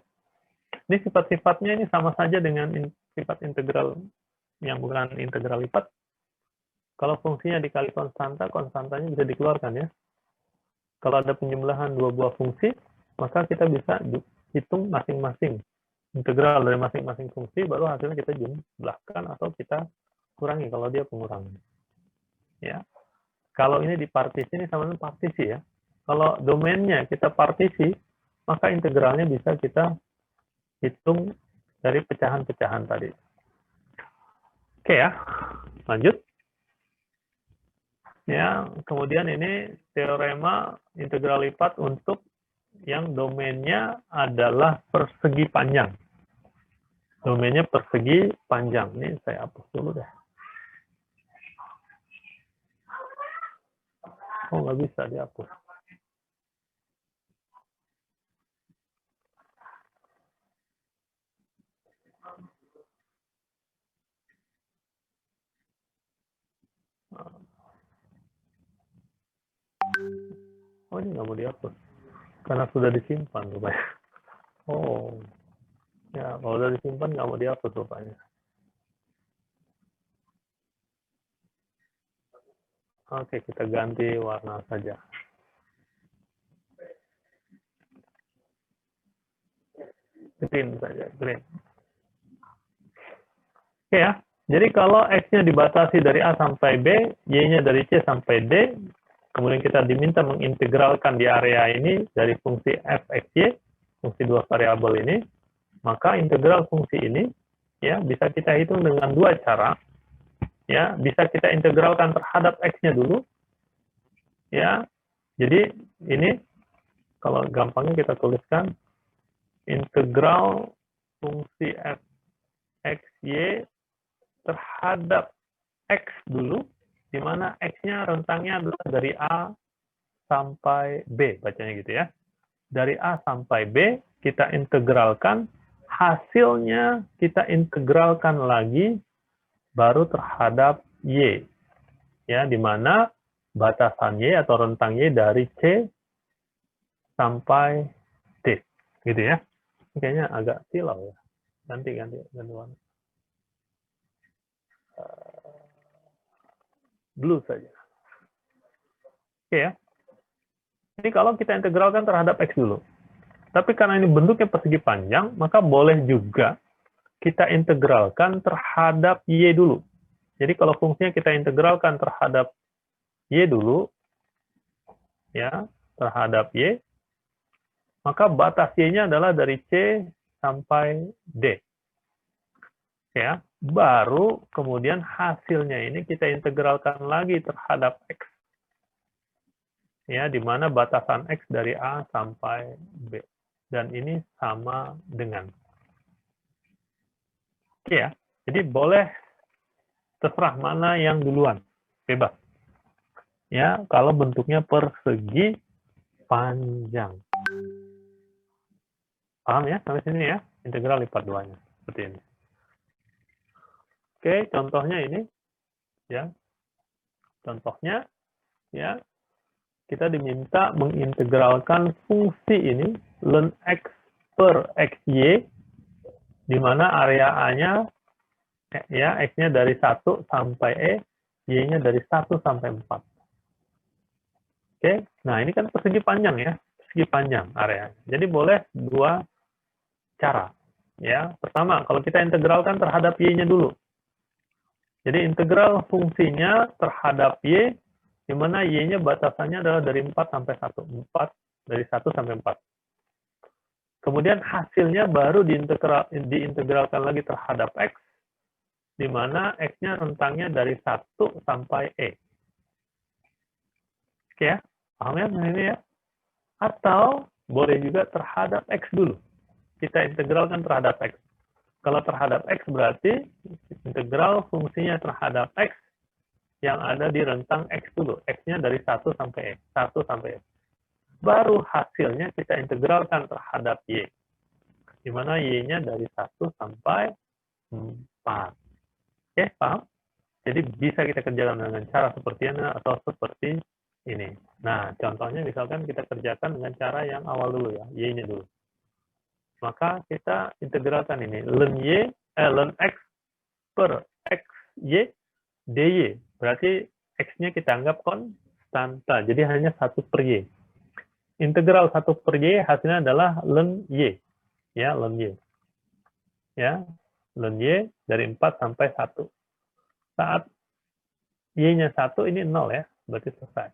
Ini sifat-sifatnya ini sama saja dengan sifat integral yang bukan integral lipat. Kalau fungsinya dikali konstanta, konstantanya bisa dikeluarkan ya. Kalau ada penjumlahan dua buah fungsi, maka kita bisa hitung masing-masing integral dari masing-masing fungsi, baru hasilnya kita jumlahkan atau kita kurangi kalau dia pengurangan. Ya. Kalau ini di partisi, ini sama dengan partisi ya. Kalau domainnya kita partisi, maka integralnya bisa kita hitung dari pecahan-pecahan tadi. Oke ya, lanjut. Ya, kemudian ini teorema integral lipat untuk yang domainnya adalah persegi panjang. Domainnya persegi panjang. Ini saya hapus dulu deh. Oh, nggak bisa dihapus. ini nggak mau dihapus karena sudah disimpan rupanya. Oh, ya kalau sudah disimpan nggak mau dihapus rupanya. Oke, kita ganti warna saja. Green saja, green. Oke ya, jadi kalau X-nya dibatasi dari A sampai B, Y-nya dari C sampai D, kemudian kita diminta mengintegralkan di area ini dari fungsi f x y, fungsi dua variabel ini, maka integral fungsi ini ya bisa kita hitung dengan dua cara. Ya, bisa kita integralkan terhadap X-nya dulu. Ya, jadi ini kalau gampangnya kita tuliskan integral fungsi f x y terhadap X dulu, di mana X-nya rentangnya adalah dari A sampai B, bacanya gitu ya. Dari A sampai B, kita integralkan, hasilnya kita integralkan lagi, baru terhadap Y. Ya, di mana batasan Y atau rentang Y dari C sampai D. Gitu ya. Kayaknya agak silau ya. Ganti warna. Blue saja. Oke ya. Ini kalau kita integralkan terhadap X dulu. Tapi karena ini bentuknya persegi panjang, maka boleh juga kita integralkan terhadap Y dulu. Jadi kalau fungsinya kita integralkan terhadap Y dulu, ya, terhadap Y, maka batas Y-nya adalah dari C sampai D. Ya, baru kemudian hasilnya ini kita integralkan lagi terhadap X. Ya, di mana batasan X dari A sampai B. Dan ini sama dengan. Oke ya, jadi boleh terserah mana yang duluan. Bebas. Ya, kalau bentuknya persegi panjang. Paham ya sampai sini ya? Integral lipat 2-nya. Seperti ini. Oke, contohnya ini ya. Contohnya ya, kita diminta mengintegralkan fungsi ini ln x per xy, di mana area A-nya ya, x-nya dari 1 sampai E, y-nya dari 1 sampai 4. Oke, nah ini kan persegi panjang ya, persegi panjang area. Jadi boleh dua cara. Ya, pertama kalau kita integralkan terhadap y-nya dulu. Jadi integral fungsinya terhadap y, di mana y-nya batasannya adalah dari 4 sampai 1. 4 dari 1 sampai 4. Kemudian hasilnya baru diintegralkan lagi terhadap x, di mana x-nya rentangnya dari 1 sampai e. Oke ya, paham ya ini ya? Atau boleh juga terhadap x dulu. Kita integralkan terhadap x. Kalau terhadap x berarti integral fungsinya terhadap x yang ada di rentang x dulu. X-nya dari 1 sampai e. 1 sampai e. Baru hasilnya kita integralkan terhadap y. Di mana y-nya dari 1 sampai 4. Oke, paham? Jadi bisa kita kerjakan dengan cara seperti ini atau seperti ini. Nah, contohnya misalkan kita kerjakan dengan cara yang awal dulu ya, y-nya dulu. Maka kita integralkan ini ln x per xy dy. Berarti x-nya kita anggap konstanta. Jadi hanya 1 per y. Integral 1 per y hasilnya adalah ln y. Ya, ln y. Ya, ln y dari 4 sampai 1. Saat y-nya 1 ini 0 ya, berarti selesai.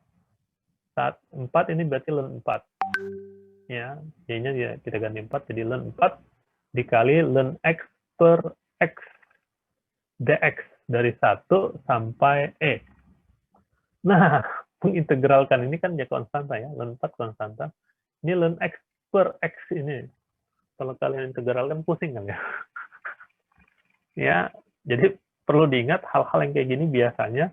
Saat 4 ini berarti ln 4. Ya, y-nya kita ganti 4 jadi ln 4 dikali ln x per x dx dari 1 sampai e. Nah, mengintegralkan ini kan ya konstanta ya, ln 4 konstanta. Ini ln x per x ini. Kalau kalian integralkan pusing kan ya. Ya, jadi perlu diingat hal-hal yang kayak gini biasanya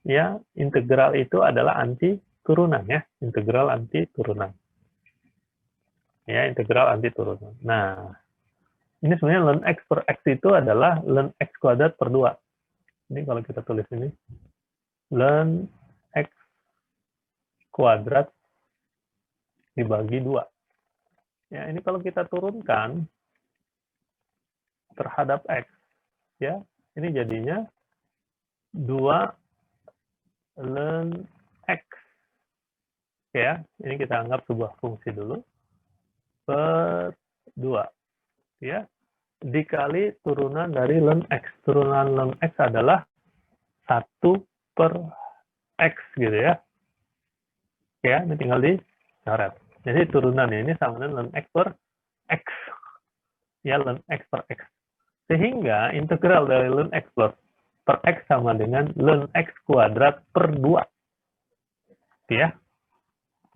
ya integral itu adalah anti turunan ya, integral anti turunan. Ya, integral anti turunan. Nah, ini sebenarnya ln x per x itu adalah ln x kuadrat per 2. Ini kalau kita tulis ini, ln x kuadrat dibagi 2. Ya, ini kalau kita turunkan terhadap X, ya, ini jadinya 2 ln X. Ya, ini kita anggap sebuah fungsi dulu. Per 2. Ya, dikali turunan dari ln X. Turunan ln X adalah 1 per X gitu ya. Ya, ini tinggal dicoret. Jadi turunan ini sama dengan ln X per X. Ya, ln X per X. Sehingga integral dari ln X per X sama dengan ln X kuadrat per 2. Ya.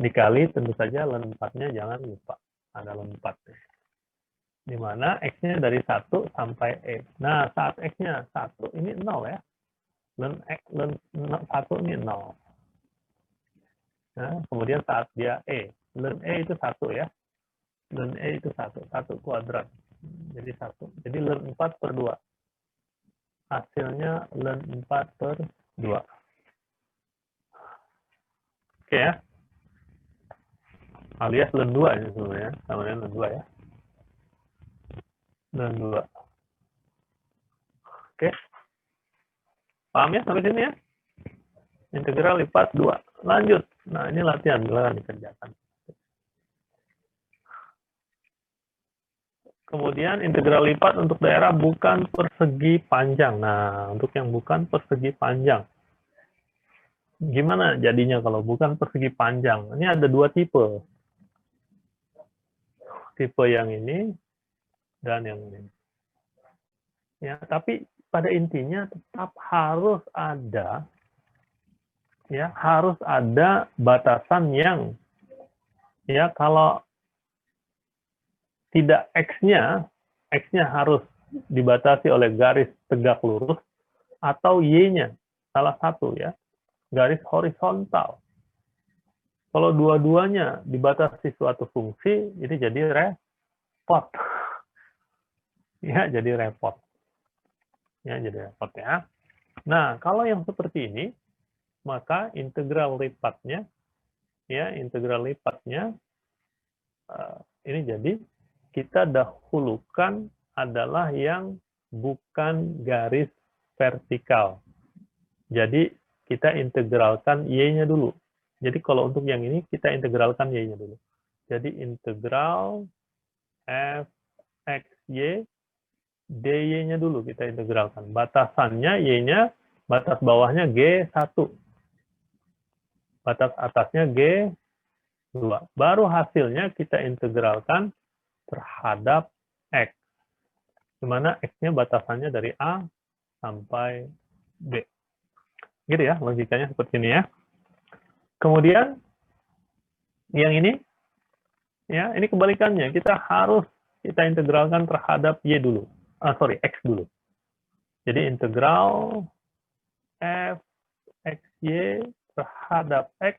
Dikali tentu saja ln 4-nya jangan lupa. Ada ln 4. Di mana X-nya dari 1 sampai E. Nah, saat X-nya 1, ini 0 ya. Ln 1 ini 0. Nah, kemudian saat dia E. Ln E itu 1 ya. Ln E itu 1 kuadrat. Jadi 1. Jadi ln 4 per 2. Hasilnya ln 4 per 2. Oke ya. Alias ln 2 ini sebenarnya. Sama dengan ln 2 ya. Ln 2. Oke. Paham ya sampai sini ya? Integral lipat 2. Lanjut. Nah, ini latihan. Silakan dikerjakan. Kemudian integral lipat untuk daerah bukan persegi panjang. Nah, untuk yang bukan persegi panjang. Gimana jadinya kalau bukan persegi panjang? Ini ada 2 tipe. Tipe yang ini dan yang ini. Ya, tapi pada intinya tetap harus ada batasan yang ya kalau tidak X-nya harus dibatasi oleh garis tegak lurus atau Y-nya, salah satu ya, garis horizontal. Kalau dua-duanya dibatasi suatu fungsi, ini jadi repot. Ya, jadi repot. Ya, jadi repot ya. Nah, kalau yang seperti ini, maka integral lipatnya, ini jadi kita dahulukan adalah yang bukan garis vertikal. Jadi kita integralkan Y-nya dulu. Jadi kalau untuk yang ini kita integralkan Y-nya dulu. Jadi integral f x y dy-nya dulu kita integralkan. Batasannya Y-nya, batas bawahnya G1. Batas atasnya G2. Baru hasilnya kita integralkan terhadap X. Di mana X-nya batasannya dari A sampai B. Gitu ya, logikanya seperti ini ya. Kemudian, yang ini, ya ini kebalikannya. Kita integralkan terhadap Y dulu. X dulu. Jadi integral f x y terhadap X,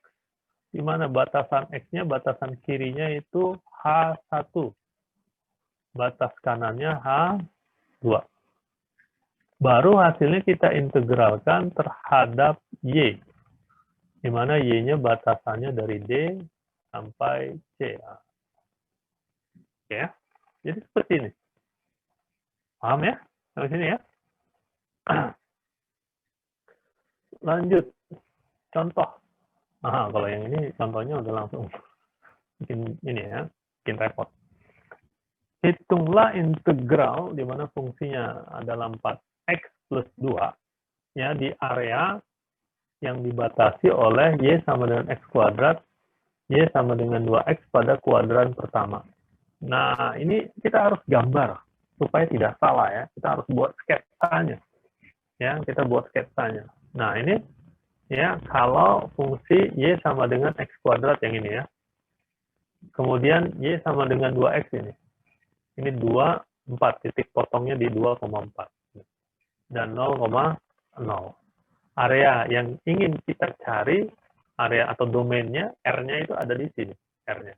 di mana batasan X-nya, batasan kirinya itu H1. Batas kanannya H2. Baru hasilnya kita integralkan terhadap Y. Di mana Y-nya batasannya dari D sampai C. Oke ya. Jadi seperti ini. Paham ya? Sampai sini ya. Lanjut. Contoh. Kalau yang ini contohnya udah langsung bikin ini ya, bikin repot. Hitunglah integral di mana fungsinya adalah 4x plus 2 ya di area yang dibatasi oleh y sama dengan x kuadrat, y sama dengan 2x pada kuadran pertama. Nah, ini kita harus gambar supaya tidak salah ya. Kita harus buat sketsanya. Ya, kita buat sketsanya. Nah, ini ya kalau fungsi y sama dengan x kuadrat yang ini ya. Kemudian y sama dengan 2x ini. Ini 2, 4. Titik potongnya di 2,4. Dan 0,0. Area yang ingin kita cari, area atau domainnya, R-nya itu ada di sini. R-nya.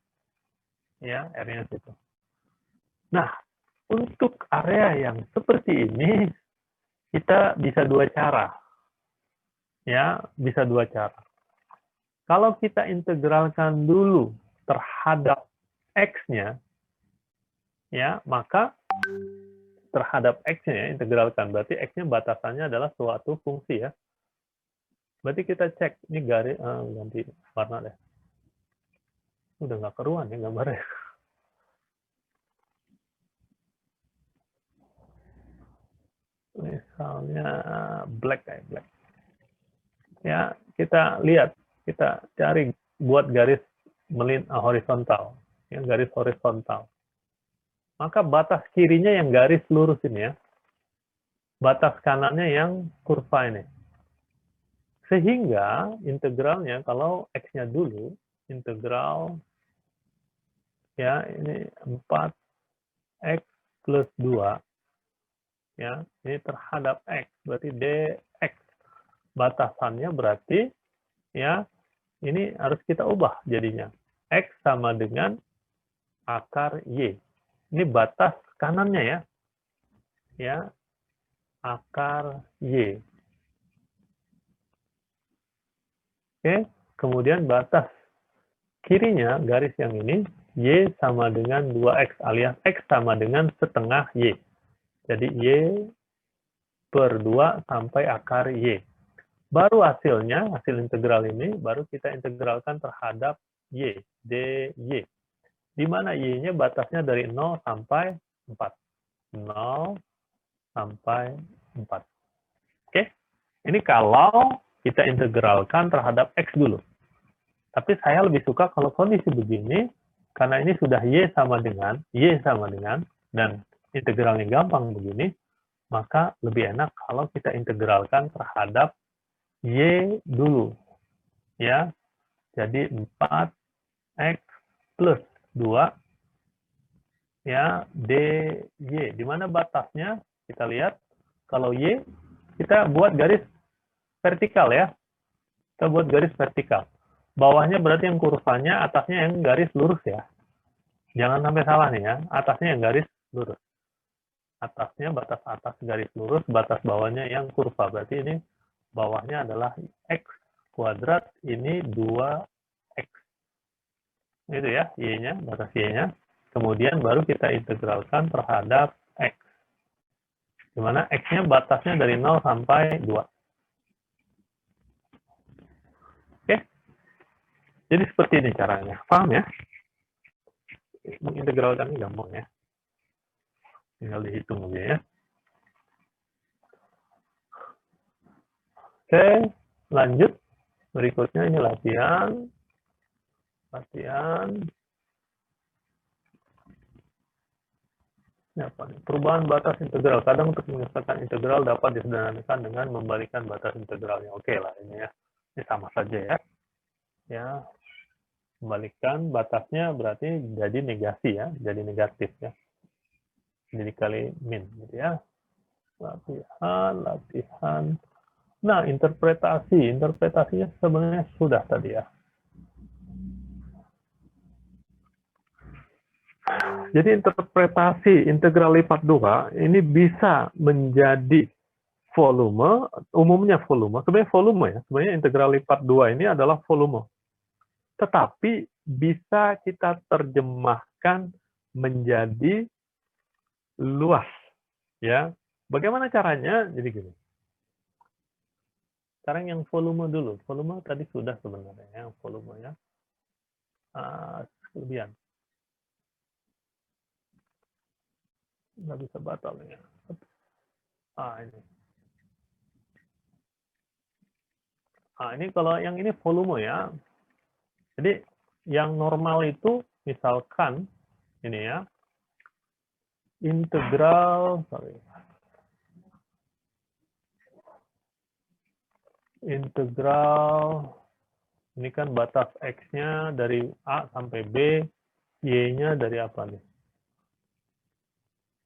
Ya, R-nya situ. Nah, untuk area yang seperti ini, kita bisa 2 cara. Ya, bisa 2 cara. Kalau kita integralkan dulu terhadap X-nya, ya, maka terhadap X-nya ya, integralkan. Berarti X-nya batasannya adalah suatu fungsi ya. Berarti kita cek, ini garis, ganti warna deh. Udah nggak keruan ya gambarnya. Misalnya black kayak black. Ya, kita lihat, kita cari buat garis horizontal, ya, garis horizontal. Maka batas kirinya yang garis lurus ini ya, batas kanannya yang kurva ini. Sehingga integralnya kalau X-nya dulu, integral ya ini 4X plus 2 ya, ini terhadap X, berarti dx. Batasannya berarti ya ini harus kita ubah jadinya. X sama dengan akar Y. Ini batas kanannya ya. Ya, akar Y. Oke, kemudian batas kirinya, garis yang ini, Y sama dengan 2X, alias X sama dengan setengah Y. Jadi Y per 2 sampai akar Y. Baru hasilnya, hasil integral ini, baru kita integralkan terhadap Y, dy. Di mana Y-nya batasnya dari 0 sampai 4. 0 sampai 4. Oke, ini kalau kita integralkan terhadap X dulu. Tapi saya lebih suka kalau kondisi begini, karena ini sudah Y sama dengan, dan integralnya gampang begini, maka lebih enak kalau kita integralkan terhadap Y dulu. Ya, jadi 4X plus 2 ya dy. Di mana batasnya? Kita lihat kalau Y kita buat garis vertikal ya. Kita buat garis vertikal. Bawahnya berarti yang kurvanya, atasnya yang garis lurus ya. Jangan sampai salah nih ya. Atasnya yang garis lurus. Atasnya batas atas garis lurus, batas bawahnya yang kurva. Berarti ini bawahnya adalah X kuadrat, ini 2X. Itu ya, Y-nya, batas Y-nya. Kemudian baru kita integralkan terhadap X. Dimana X-nya batasnya dari 0 sampai 2. Oke? Jadi seperti ini caranya. Paham ya? Mengintegralkan ini gampang ya. Tinggal dihitung aja ya. Oke, lanjut. Berikutnya ini latihan. Ini apa nih? Perubahan batas integral. Kadang untuk menyelesaikan integral dapat disederhanakan dengan membalikan batas integralnya. Oke lah ini ya. Ini sama saja ya. Ya, membalikan batasnya berarti jadi negasi ya, jadi negatif ya. Jadi kali min gitu ya. Latihan. Nah, interpretasinya sebenarnya sudah tadi ya. Jadi interpretasi integral lipat 2 ini bisa menjadi volume, umumnya volume, sebenarnya volume ya. Sebenarnya integral lipat 2 ini adalah volume. Tetapi bisa kita terjemahkan menjadi luas ya. Bagaimana caranya? Jadi gini. Sekarang yang volume dulu. Volume tadi sudah sebenarnya yang volume ya. Kelebihan. Nggak bisa batal ya. Ini. Ini kalau yang ini volume ya. Jadi yang normal itu misalkan ini ya. Integral ini kan batas X-nya dari A sampai B, Y-nya dari apa nih?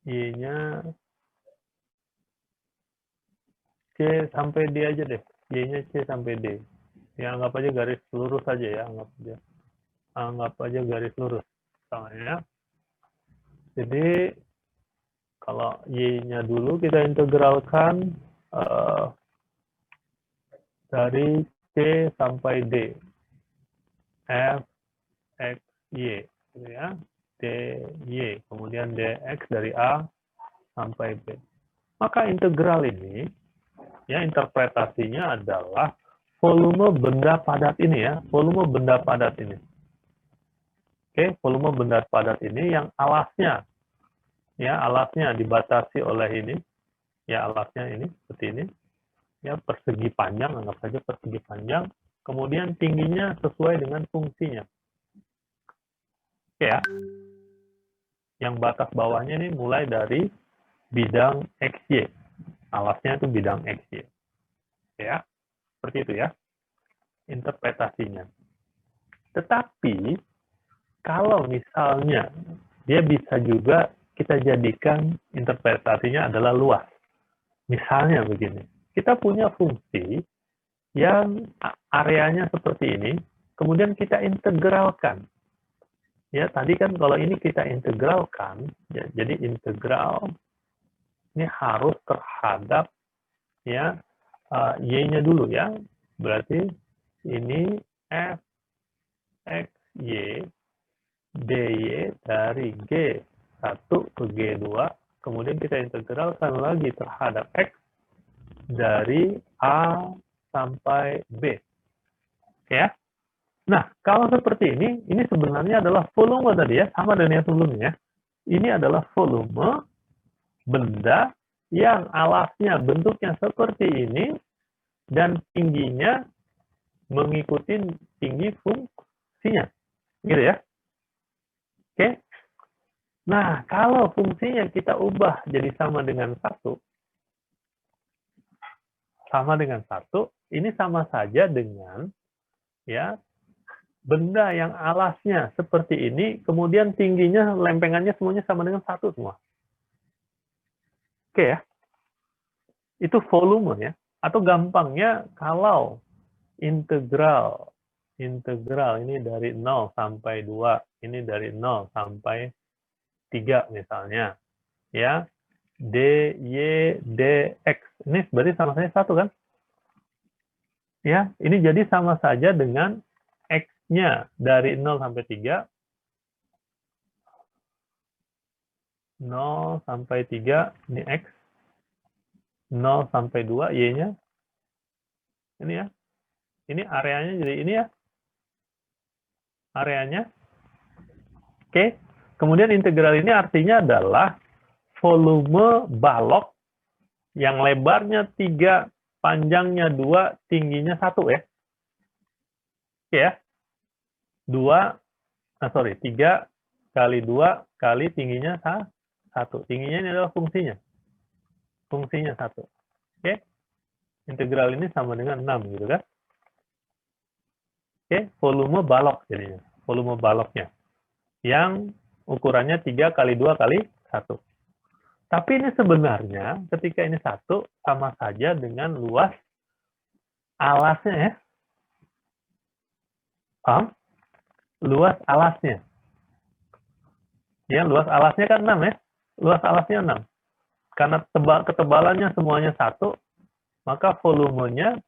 Y-nya C sampai D aja deh. Y-nya C sampai D. Ya, anggap aja garis lurus aja ya. Anggap aja garis lurus. Misalnya. Jadi, kalau Y-nya dulu kita integralkan dari C sampai D. F, X, Y, gitu ya. dy, kemudian dx dari A sampai B. Maka integral ini, ya interpretasinya adalah volume benda padat ini ya, volume benda padat ini. Oke, volume benda padat ini yang alasnya, ya alasnya dibatasi oleh ini, ya alasnya ini seperti ini, ya persegi panjang, anggap saja persegi panjang, kemudian tingginya sesuai dengan fungsinya. Oke ya, yang batas bawahnya ini mulai dari bidang XY, alasnya itu bidang XY, ya seperti itu ya interpretasinya. Tetapi kalau misalnya dia bisa juga kita jadikan interpretasinya adalah luas. Misalnya begini, kita punya fungsi yang areanya seperti ini, kemudian kita integralkan. Ya, tadi kan kalau ini kita integralkan, ya, jadi integral ini harus terhadap ya y-nya dulu ya. Berarti ini f x y dy dari G1 ke G2, kemudian kita integralkan lagi terhadap X dari A sampai B. Ya. Nah, kalau seperti ini sebenarnya adalah volume tadi ya, sama dengan yang sebelumnya. Ini adalah volume benda yang alasnya bentuknya seperti ini dan tingginya mengikuti tinggi fungsinya. Gitu ya. Oke. Nah, kalau fungsinya kita ubah jadi sama dengan 1, ini sama saja dengan ya benda yang alasnya seperti ini, kemudian tingginya, lempengannya semuanya sama dengan 1 semua. Oke ya. Itu volume ya. Atau gampangnya kalau integral ini dari 0 sampai 2, ini dari 0 sampai 3 misalnya. Ya. dy dx. Ini berarti sama saja 1 kan? Ya, ini jadi sama saja dengan x-nya dari 0 sampai 3. 0 sampai 3 ini x. 0 sampai 2 y-nya. Ini ya. Ini areanya jadi ini ya. Areanya. Oke. Kemudian integral ini artinya adalah volume balok yang lebarnya 3, panjangnya 2, tingginya 1 ya. Oke ya. 3 kali 2 kali tingginya 1. Tingginya ini adalah fungsinya. Fungsinya 1. Oke. Integral ini sama dengan 6 gitu kan. Oke, volume balok jadinya. Volume baloknya. Yang ukurannya 3 kali 2 kali 1. Tapi ini sebenarnya ketika ini 1 sama saja dengan luas alasnya ya. Paham? Luas alasnya. Ya, luas alasnya kan 6 ya. Luas alasnya 6. Karena ketebalannya semuanya 1, maka volumenya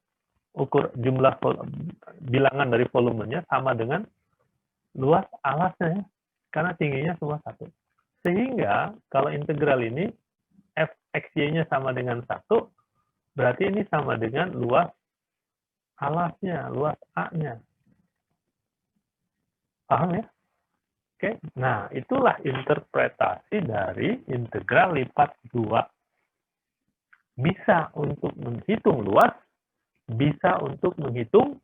jumlah bilangan dari volumenya sama dengan luas alasnya ya. Karena tingginya semua 1. Sehingga kalau integral ini fxy-nya sama dengan 1, berarti ini sama dengan luas alasnya, luas A-nya. Paham ya? Oke. Nah, itulah interpretasi dari integral lipat 2. Bisa untuk menghitung luas, bisa untuk menghitung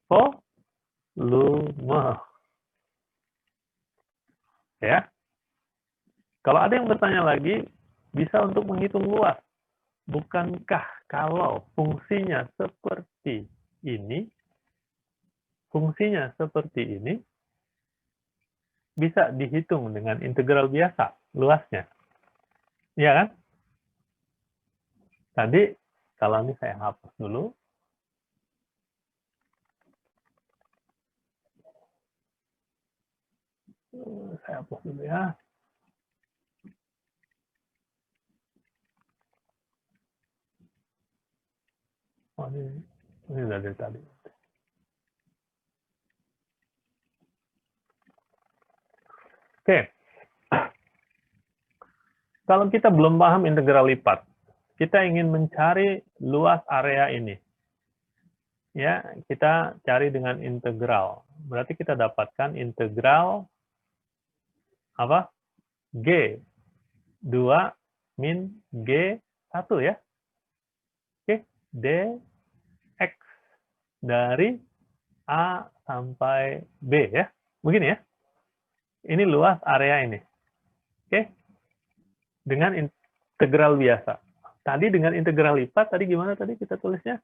volume. Ya. Kalau ada yang bertanya lagi, bisa untuk menghitung luas. Bukankah kalau fungsinya seperti ini, bisa dihitung dengan integral biasa, luasnya? Iya kan? Tadi, kalau ini saya hapus dulu. Saya hapus dulu ya. Oh, ini dari tadi. Oke. Kalau kita belum paham integral lipat, kita ingin mencari luas area ini. Ya, kita cari dengan integral. Berarti kita dapatkan integral apa? G 2 min G 1 ya. Oke, dx dari A sampai B ya. Begini ya. Ini luas area ini. Oke. Dengan integral biasa. Tadi dengan integral lipat, tadi gimana tadi kita tulisnya?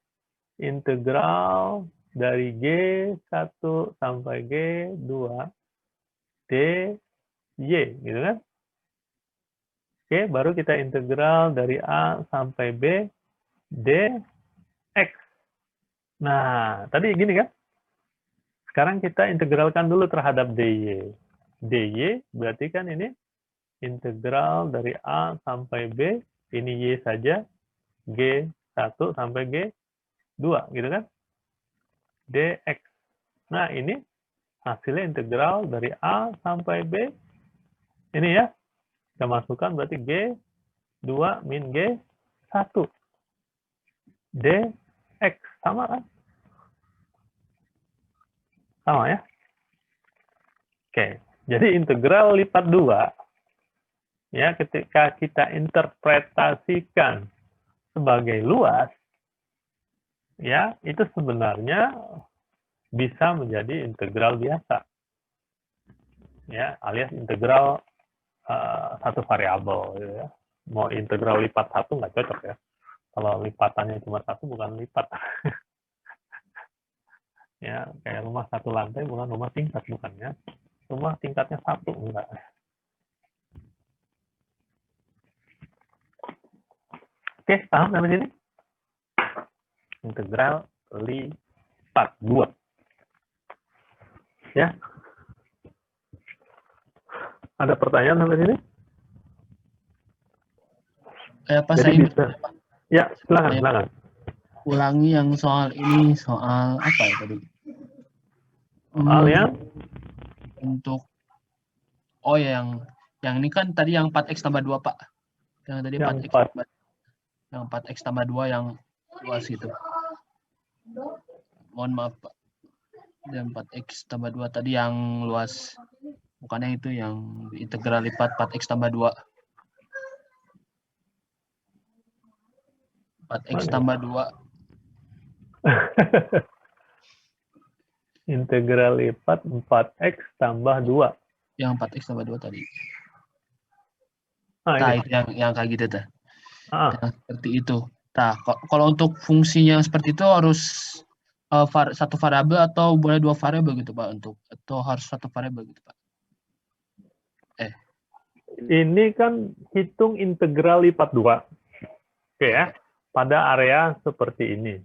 Integral dari G1 sampai G2 dy, gitu kan? Oke, baru kita integral dari A sampai B dx. Nah, tadi gini kan? Sekarang kita integralkan dulu terhadap dy. dy berarti kan ini integral dari A sampai B, ini y saja, G1 sampai G2, gitu kan? dx. Nah, ini hasilnya integral dari A sampai B. Ini ya, kita masukkan berarti G2 min G1. dx, sama kan? Sama ya? Oke, jadi integral lipat 2, ya, ketika kita interpretasikan sebagai luas, ya, itu sebenarnya bisa menjadi integral biasa, ya, alias integral satu variabel, gitu ya. Mau integral lipat 1 nggak cocok ya. Kalau lipatannya cuma 1 bukan lipat. Ya, kayak rumah 1 lantai bukan rumah tingkat, bukan ya. Rumah tingkatnya 1, enggak. Oke, paham sampai sini? Integral lipat 2. Ya. Ada pertanyaan sampai sini? Pak, Jadi saya bisa. Ya, silakan, silakan. Ulangi yang soal ini, soal apa ya tadi? Soal yang untuk yang ini kan tadi yang 4x tambah 2, Pak. Yang tadi yang 4x yang 4x tambah 2 yang luas gitu. Mohon maaf, Pak. Dan 4x tambah 2 tadi yang luas. Bukannya itu yang integral lipat 4x tambah 2. 4x tambah 2. Integral lipat 4x tambah 2. Yang 4x tambah 2 tadi. Nah, Itu yang kayak gitu tuh. Yang seperti itu. Nah, kalau untuk fungsinya seperti itu harus satu variabel atau boleh 2 variabel gitu, Pak, atau harus satu variabel gitu, Pak? Ini kan hitung integral lipat 2. Oke ya. Pada area seperti ini.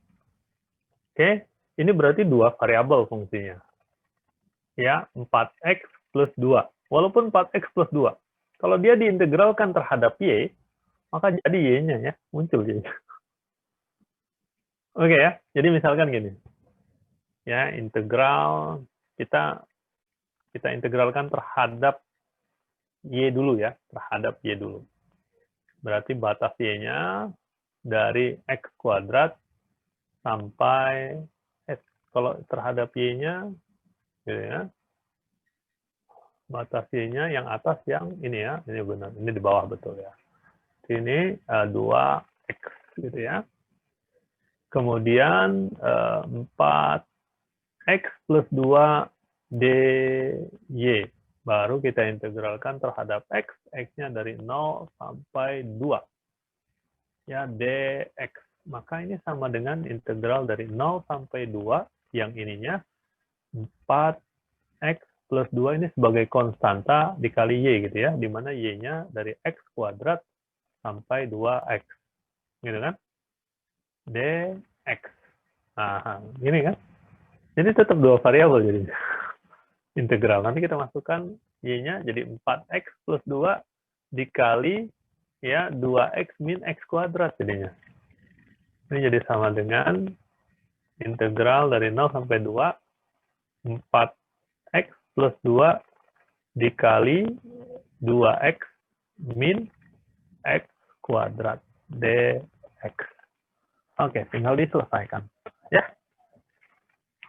Oke, ini berarti 2 variabel fungsinya. Ya, 4x plus 2. Walaupun 4x plus 2. Kalau dia diintegralkan terhadap y, maka jadi y-nya ya, muncul y. Oke ya, jadi misalkan gini. Ya, integral kita integralkan terhadap y dulu ya, terhadap y dulu. Berarti batas y-nya dari x kuadrat sampai s. Kalau terhadap y-nya, gitu ya, batas y-nya yang atas yang ini ya, ini benar, ini di bawah betul ya. Ini 2x gitu ya. Kemudian 4x plus 2 dy. Baru kita integralkan terhadap x, x-nya dari 0 sampai 2. Ya, dx. Maka ini sama dengan integral dari 0 sampai 2, yang ininya 4x plus 2 ini sebagai konstanta dikali y gitu ya, di mana y-nya dari x kuadrat sampai 2x. Gitu kan? dx. Nah, gini kan? Jadi tetap 2 variabel jadi integral. Nanti kita masukkan y-nya jadi 4x plus 2 dikali ya 2x min x kuadrat jadinya. Ini jadi sama dengan integral dari 0 sampai 2 4x plus 2 dikali 2x min x kuadrat dx. Oke, tinggal diselesaikan. Ya,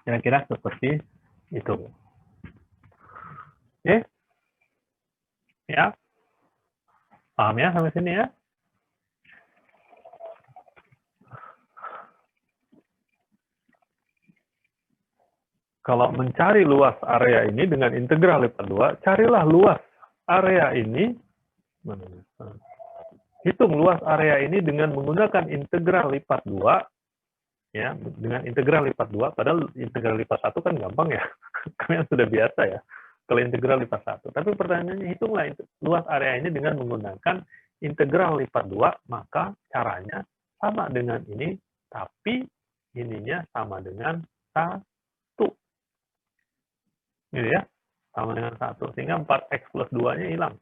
kira-kira seperti itu. Oke, ya, paham ya sampai sini ya? Kalau mencari luas area ini dengan integral lipat 2, carilah luas area ini. Hitung luas area ini dengan menggunakan integral lipat 2. Ya, dengan integral lipat 2, padahal integral lipat 1 kan gampang ya. Kalian sudah biasa ya. Kalau integral lipat 1. Tapi pertanyaannya, hitunglah luas area ini dengan menggunakan integral lipat 2, maka caranya sama dengan ini, tapi ininya sama dengan 1. Gitu ya, sama dengan 1. Sehingga 4x plus 2-nya hilang.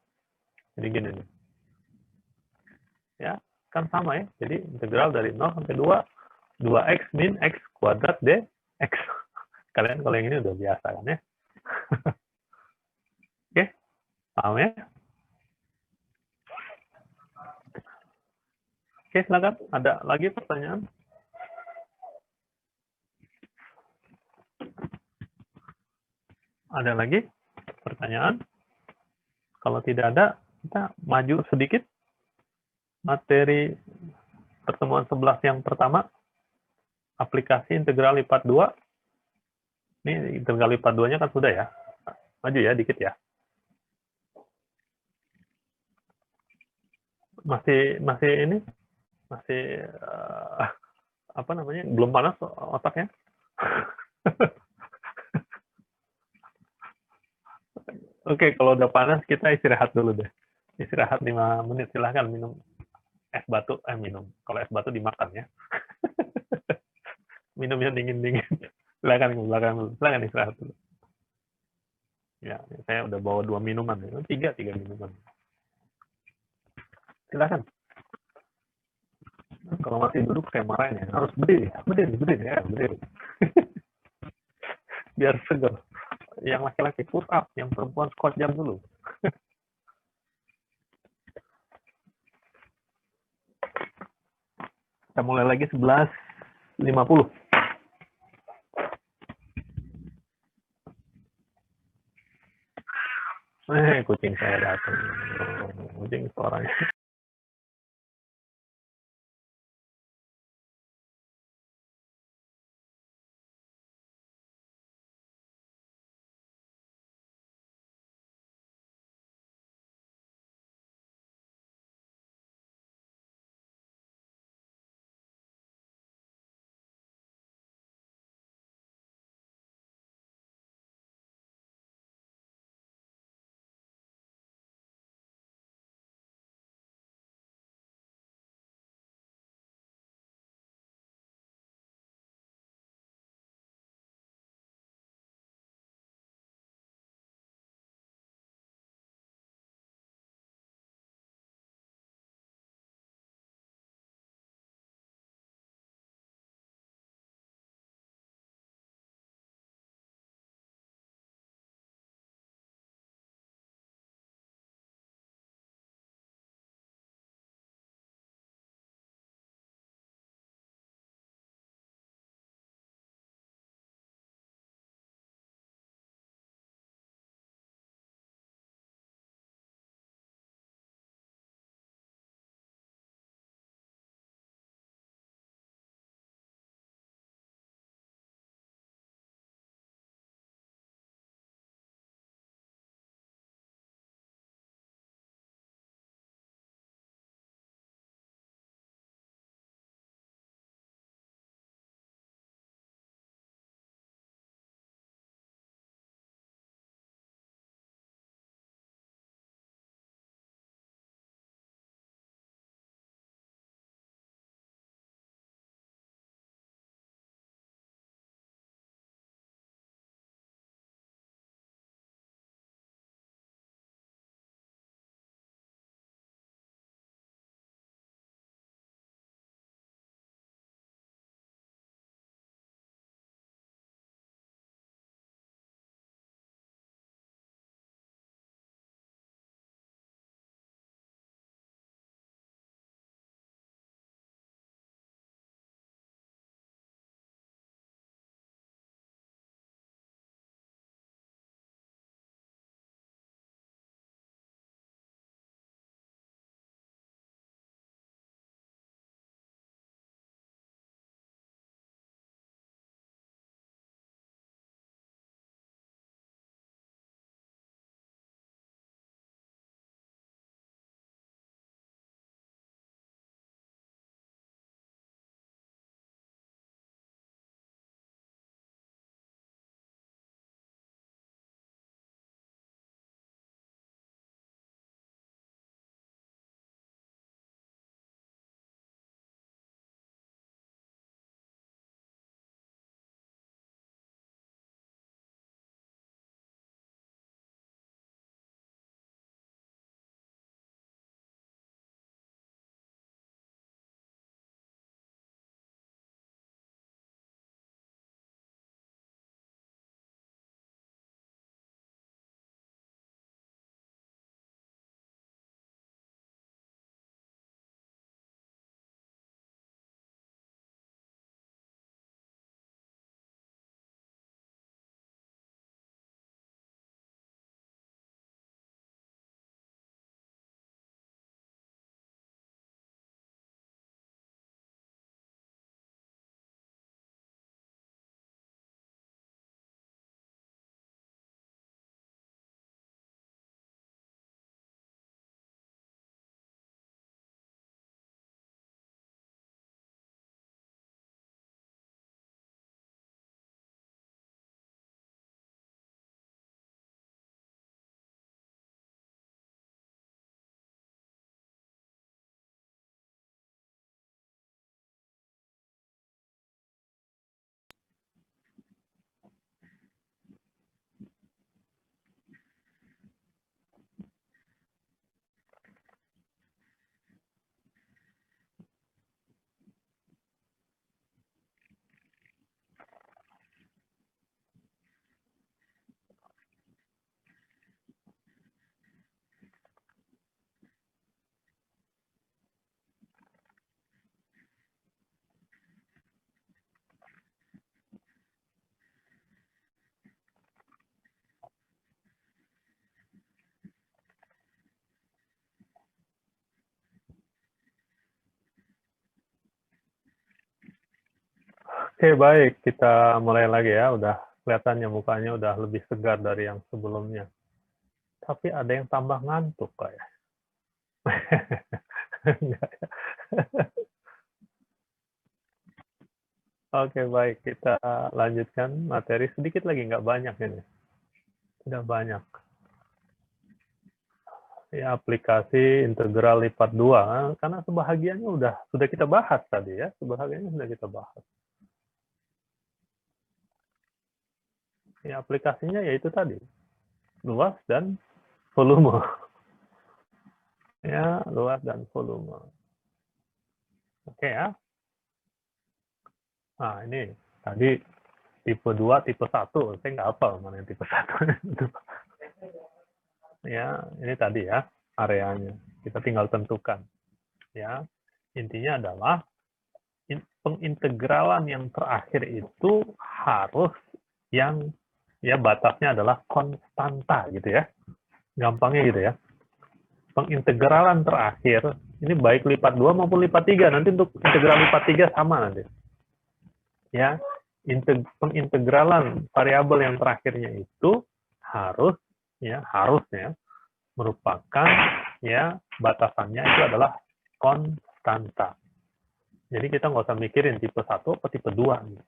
Jadi gini nih. Ya, kan sama ya. Jadi integral dari 0 sampai 2, 2x min x kuadrat dx. Kalian kalau yang ini udah biasa kan ya. Oke, paham ya? Oke, silakan. Ada lagi pertanyaan? Ada lagi pertanyaan? Kalau tidak ada, kita maju sedikit. Materi pertemuan 11 yang pertama, aplikasi integral lipat 2. Ini integral lipat 2-nya kan sudah ya. Maju ya, dikit ya. Masih ini? Masih, apa namanya, belum panas otaknya? Oke, kalau udah panas kita istirahat dulu deh. Istirahat 5 menit, silahkan minum es batu. Minum. Kalau es batu dimakan ya. Minum yang dingin-dingin. Silahkan ke belakang dulu. Silahkan istirahat dulu. Ya, saya udah bawa 2 minuman. 3 minuman. Silahkan. Kalau masih duduk saya marahin ya. Harus berdiri ya, berdiri. Biar segar. Yang laki-laki push up, yang perempuan squat jam dulu. Kita mulai lagi 11.50. Kucing saya datang. Kucing suaranya. Oke, baik. Kita mulai lagi ya. Udah kelihatannya mukanya udah lebih segar dari yang sebelumnya. Tapi ada yang tambah ngantuk kayak. Enggak ya? Oke, baik. Kita lanjutkan materi sedikit lagi. Nggak banyak ini. Tidak banyak. Ya, aplikasi integral lipat 2. Karena sebahagiannya sudah kita bahas tadi ya. Sebahagiannya sudah kita bahas. Ya, aplikasinya yaitu tadi. Luas dan volume. Ya, luas dan volume. Oke ya. Nah, ini tadi tipe 2, tipe 1. Saya nggak hafal mana yang tipe 1. Ya, ini tadi ya areanya. Kita tinggal tentukan. Ya, intinya adalah pengintegralan yang terakhir itu harus yang ya batasnya adalah konstanta gitu ya. Gampangnya gitu ya. Pengintegralan terakhir ini baik lipat 2 maupun lipat 3. Nanti untuk integral lipat 3 sama nanti. Ya, pengintegralan variabel yang terakhirnya itu harusnya merupakan ya batasannya itu adalah konstanta. Jadi kita nggak usah mikirin tipe 1 atau tipe 2.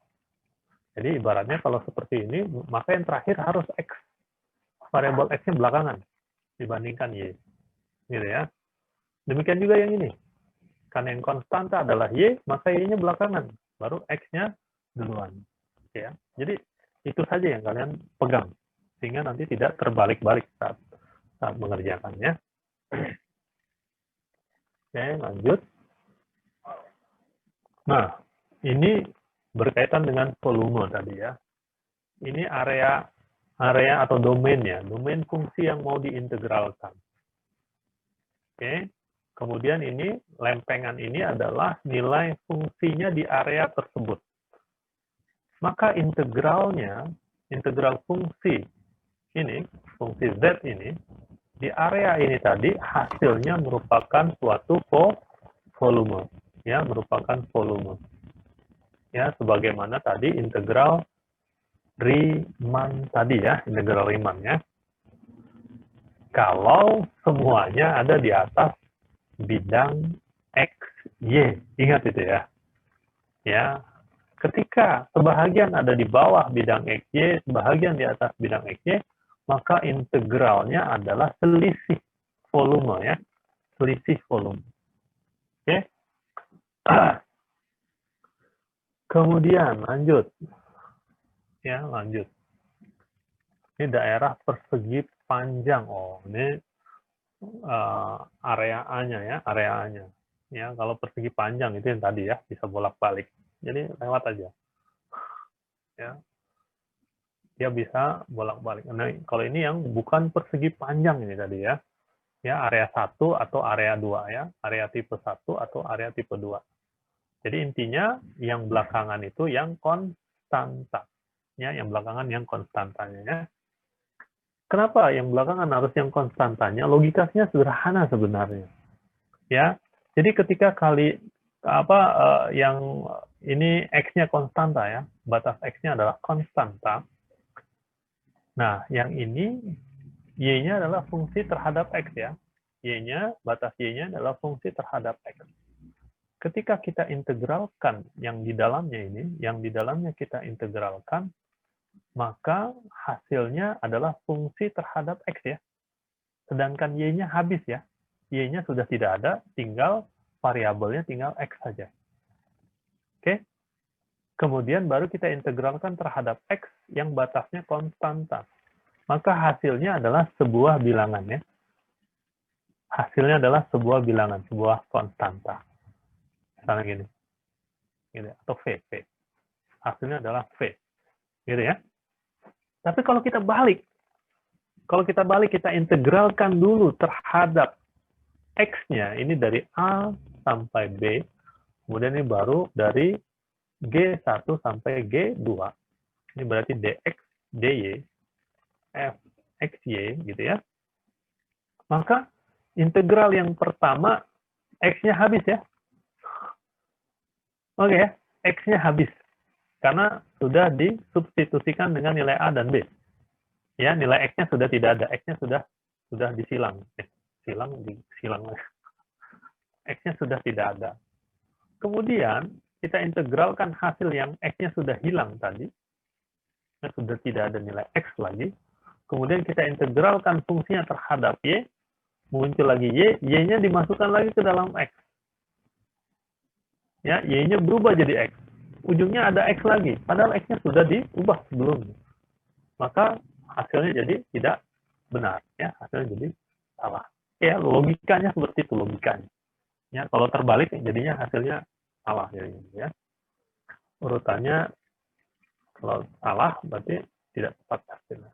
Jadi ibaratnya kalau seperti ini, maka yang terakhir harus X. Variabel X-nya belakangan dibandingkan Y. Gitu ya. Demikian juga yang ini. Karena yang konstanta adalah Y, maka Y-nya belakangan. Baru X-nya duluan. Ya. Jadi itu saja yang kalian pegang. Sehingga nanti tidak terbalik-balik saat mengerjakannya. Oke, lanjut. Nah, ini berkaitan dengan volume tadi ya. Ini area atau domainnya, domain fungsi yang mau diintegralkan. Oke, kemudian ini lempengan ini adalah nilai fungsinya di area tersebut. Maka integralnya, integral fungsi ini, fungsi Z ini, di area ini tadi hasilnya merupakan suatu volume. Ya, merupakan volume. Ya, sebagaimana tadi integral Riemann tadi ya, integral Riemann ya. Kalau semuanya ada di atas bidang X, Y. Ingat itu ya. Ya, ketika sebahagian ada di bawah bidang X, Y, sebahagian di atas bidang X, Y, maka integralnya adalah selisih volume ya. Selisih volume. Oke. Kemudian lanjut. Ya, lanjut. Ini daerah persegi panjang. Oh, ini area A-nya ya, area A-nya. Ya, kalau persegi panjang itu yang tadi ya, bisa bolak-balik. Jadi lewat aja. Ya. Dia bisa bolak-balik. Nah, kalau ini yang bukan persegi panjang ini tadi ya. Ya, area 1 atau area 2 ya, area tipe 1 atau area tipe 2. Jadi intinya yang belakangan itu yang konstanta. Ya, yang belakangan yang konstantanya ya. Kenapa yang belakangan harus yang konstantanya? Logikanya sederhana sebenarnya. Ya. Jadi ketika yang ini X-nya konstanta ya, batas X-nya adalah konstanta. Nah, yang ini Y-nya adalah fungsi terhadap X ya. Y-nya, batas Y-nya adalah fungsi terhadap X. Ketika kita integralkan yang di dalamnya ini, yang di dalamnya kita integralkan, maka hasilnya adalah fungsi terhadap X ya. Sedangkan Y-nya habis ya. Y-nya sudah tidak ada, tinggal variabelnya tinggal X saja. Oke? Kemudian baru kita integralkan terhadap X yang batasnya konstanta. Maka hasilnya adalah sebuah bilangan ya. Hasilnya adalah sebuah bilangan, sebuah konstanta. Misalnya gini. Gitu, atau V. Hasilnya adalah V. Gitu ya. Tapi kalau kita balik, kita integralkan dulu terhadap X-nya, ini dari A sampai B, kemudian ini baru dari G1 sampai G2. Ini berarti DX, DY, FXY, gitu ya. Maka integral yang pertama, X-nya habis ya. Oke ya, X-nya habis. Karena sudah disubstitusikan dengan nilai A dan B. Ya, nilai X-nya sudah tidak ada. X-nya sudah disilang. Disilang. X-nya sudah tidak ada. Kemudian kita integralkan hasil yang X-nya sudah hilang tadi. Sudah tidak ada nilai X lagi. Kemudian kita integralkan fungsinya terhadap Y. Muncul lagi Y. Y-nya dimasukkan lagi ke dalam X. Ya, Y-nya berubah jadi X. Ujungnya ada X lagi. Padahal X-nya sudah diubah sebelumnya. Maka hasilnya jadi tidak benar. Ya, hasilnya jadi salah. Ya, logikanya seperti itu logikanya. Ya, kalau terbalik jadinya hasilnya salah jadinya, ya. Urutannya kalau salah berarti tidak tepat hasilnya.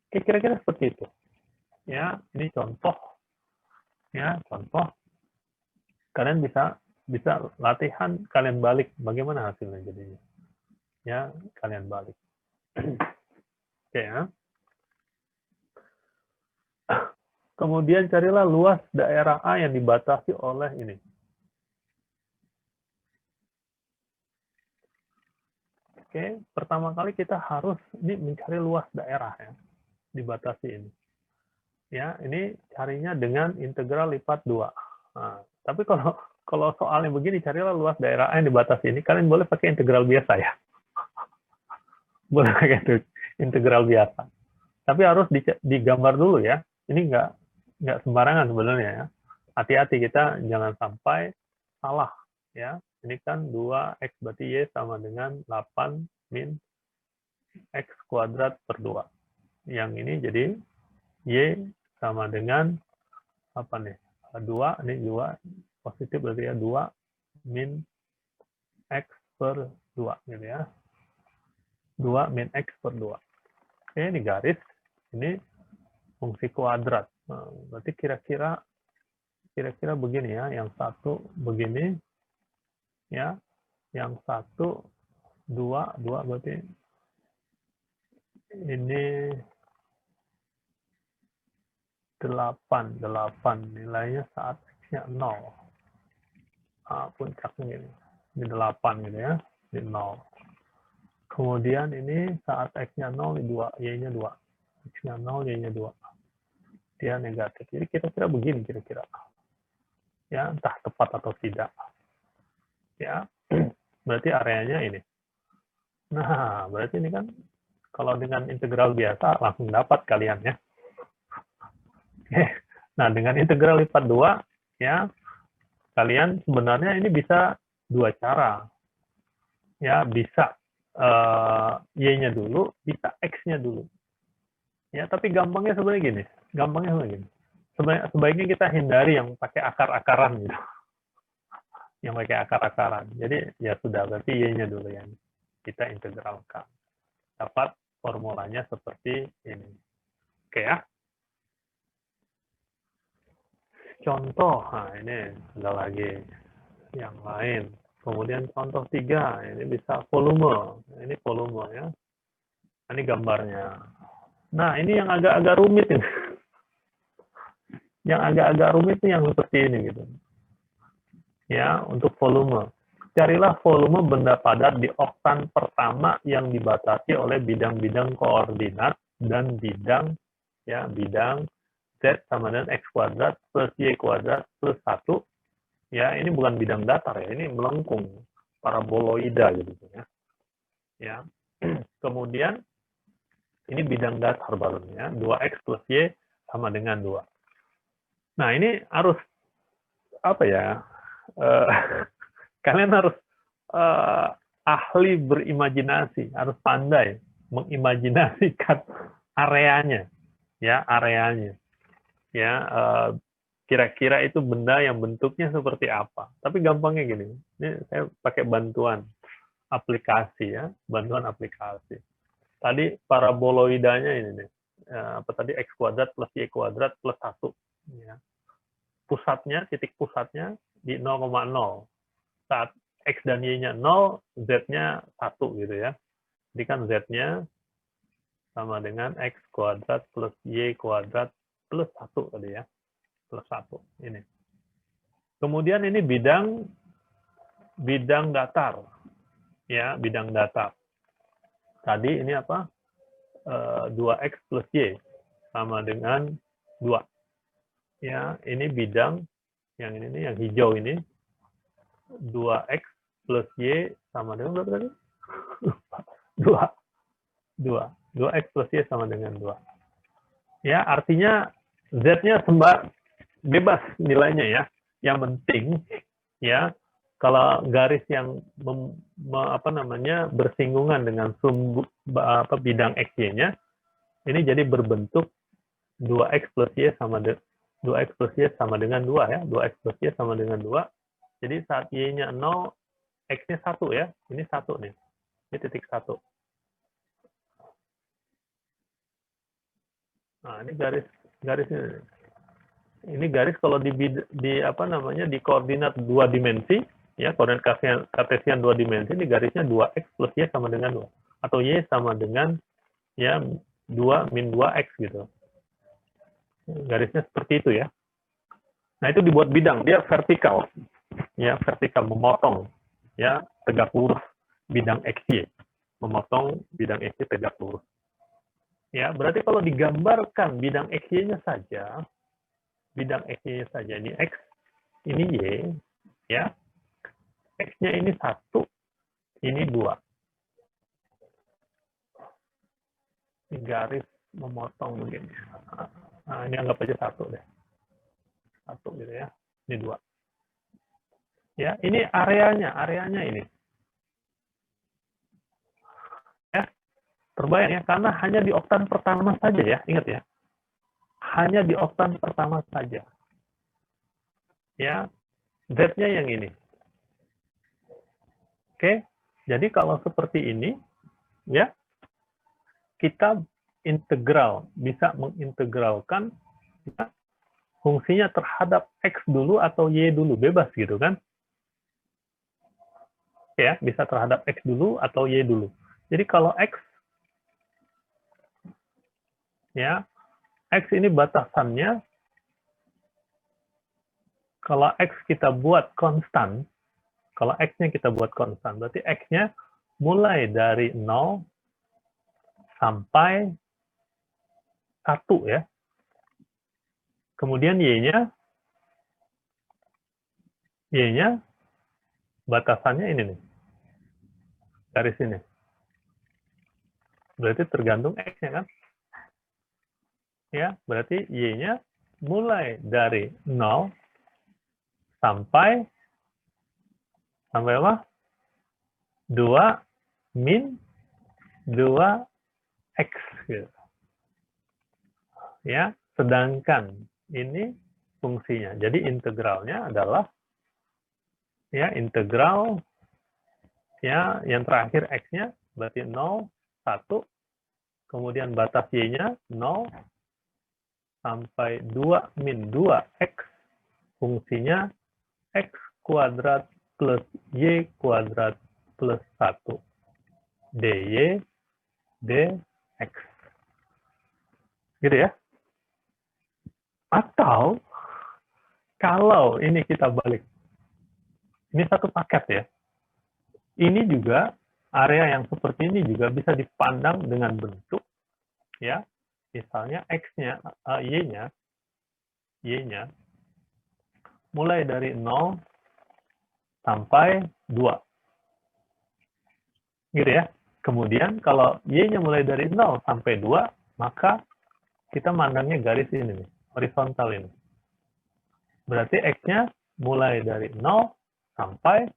Oke, kira-kira seperti itu. Ya, ini contoh. Ya, contoh. Kalian bisa latihan, kalian balik bagaimana hasilnya jadinya. Ya, kalian balik. Oke, ya. Kemudian carilah luas daerah A yang dibatasi oleh ini. Oke, pertama kali kita harus mencari luas daerah ya, dibatasi ini. Ya, ini carinya dengan integral lipat 2. Nah, tapi kalau soalnya begini, carilah luas daerah A yang dibatasi ini, kalian boleh pakai integral biasa ya. Boleh pakai integral biasa. Tapi harus digambar dulu ya. Ini nggak sembarangan sebenarnya ya. Hati-hati kita jangan sampai salah ya. Ini kan 2x berarti Y sama dengan 8 min x kuadrat per 2. Yang ini jadi Y sama dengan apa nih? 2, ini 2 positif berarti ya 2 min x per 2 gitu ya. 2 min x per 2. Oke, ini garis. Ini fungsi kuadrat. Nah, berarti kira-kira begini ya. Yang satu begini. Ya. Yang satu 2 berarti ini 8 nilainya saat x-nya 0. Nah, puncaknya ini. Ini 8 gitu ya. Ini 0. Kemudian ini saat x-nya 0, ini 2, y-nya 2. X-nya 0, y-nya 2. Dia negatif. Jadi kira-kira begini kira-kira. Ya, entah tepat atau tidak. Ya, berarti areanya ini. Nah, berarti ini kan kalau dengan integral biasa langsung dapat kalian ya. Nah, dengan integral lipat 2 ya, kalian sebenarnya ini bisa 2 cara. Ya, bisa y-nya dulu, bisa x-nya dulu. Ya, tapi gampangnya sebenarnya gini. Sebaiknya kita hindari yang pakai akar-akaran gitu. Yang pakai akar-akaran. Jadi ya sudah, berarti y-nya dulu yang kita integralkan. Dapat formulanya seperti ini. Oke ya. Contoh, nah ini ada lagi yang lain. Kemudian contoh 3, ini bisa volume. Ini volume ya. Ini gambarnya. Nah, ini yang agak-agak rumit ini. Yang agak-agak rumit ini yang seperti ini gitu. Ya, untuk volume. Carilah volume benda padat di oktan pertama yang dibatasi oleh bidang-bidang koordinat dan bidang Z sama dengan X kuadrat plus Y kuadrat plus 1. Ya, ini bukan bidang datar ya, ini melengkung, paraboloida gitu ya. Ya. Kemudian ini bidang datar barunya, 2X plus Y sama dengan 2. Nah, ini harus apa ya? Kalian harus ahli berimajinasi, harus pandai mengimajinasikan areanya. Ya, areanya. Ya, kira-kira itu benda yang bentuknya seperti apa. Tapi gampangnya gini, ini saya pakai bantuan aplikasi ya, bantuan aplikasi. Tadi paraboloidanya ini nih, apa tadi x kuadrat plus y kuadrat plus 1. Ya. Pusatnya, titik pusatnya di 0,0. Saat x dan y-nya 0, z-nya 1 gitu ya. Jadi kan z-nya sama dengan x kuadrat plus y kuadrat plus 1 tadi ya. Plus 1 ini. Kemudian ini bidang datar. ya, bidang data. Tadi ini apa? 2X plus Y sama dengan 2. Ya, ini bidang yang ini nih, yang hijau ini 2X plus Y sama dengan berapa tadi? 2X plus Y sama dengan 2. Ya, artinya Z-nya bebas nilainya ya. Yang penting ya, kalau garis yang bersinggungan dengan bidang XY-nya ini jadi berbentuk 2X plus Y sama 2X plus Y sama dengan 2 ya. 2X plus Y sama dengan 2. Jadi saat Y-nya 0, X-nya 1 ya. Ini 1 nih. Ini titik 1. Nah, ini garis ini. Ini garis kalau di koordinat 2 dimensi, ya, koordinat kartesian 2 dimensi, ini garisnya 2X plus Y sama dengan 2. Atau Y sama dengan ya 2 min 2X gitu. Garisnya seperti itu ya. Nah, itu dibuat bidang, dia vertikal. Ya, vertikal memotong ya, tegak lurus bidang XY. Memotong bidang XY tegak lurus. Ya, berarti kalau digambarkan bidang XY-nya saja, ini X, ini Y, ya. X-nya ini 1, ini 2. Ini garis memotong begini. Nah, ini anggap aja 1 deh. 1 gitu ya. Ini 2. Ya, ini areanya ini. Ya, terbayang ya, karena hanya di oktan pertama saja ya, ingat ya. Hanya di oktan pertama saja. Ya, Z-nya yang ini. Oke, jadi kalau seperti ini, ya, kita bisa mengintegralkan ya, fungsinya terhadap X dulu atau Y dulu, bebas gitu kan. Ya, bisa terhadap X dulu atau Y dulu. Jadi kalau X, ya, X ini batasannya, kalau X kita buat konstan, berarti X-nya mulai dari 0 sampai 1 ya. Kemudian Y-nya batasannya ini nih. Garis ini. Berarti tergantung X-nya kan. Ya, berarti Y-nya mulai dari 0 sampai apa? 2 min 2X gitu. Ya, sedangkan ini fungsinya. Jadi integralnya adalah ya integral ya yang terakhir X-nya berarti 0, 1, kemudian batas Y-nya 0 sampai 2 min 2X, fungsinya X kuadrat plus Y kuadrat plus 1 dy dx. Gitu ya. Atau kalau ini kita balik, ini satu paket ya. Ini juga area yang seperti ini juga bisa dipandang dengan bentuk ya. Misalnya X-nya, Y-nya mulai dari 0 sampai 2. Gitu ya. Kemudian kalau Y-nya mulai dari 0 sampai 2, maka kita mandangnya garis ini nih, horizontal ini. Berarti X-nya mulai dari 0 sampai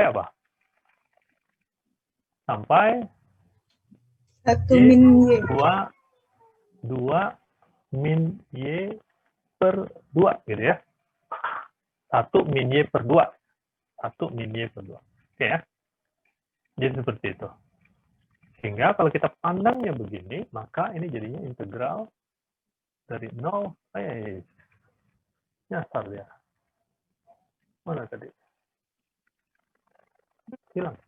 apa? Sampai 1 min Y. 2 min Y per 2 gitu ya. 1 min Y per 2. 1 min Y per 2. Oke ya. Jadi seperti itu. Sehingga kalau kita pandangnya begini, maka ini jadinya integral dari 0. Nyasar ya. Mana tadi? Hilang.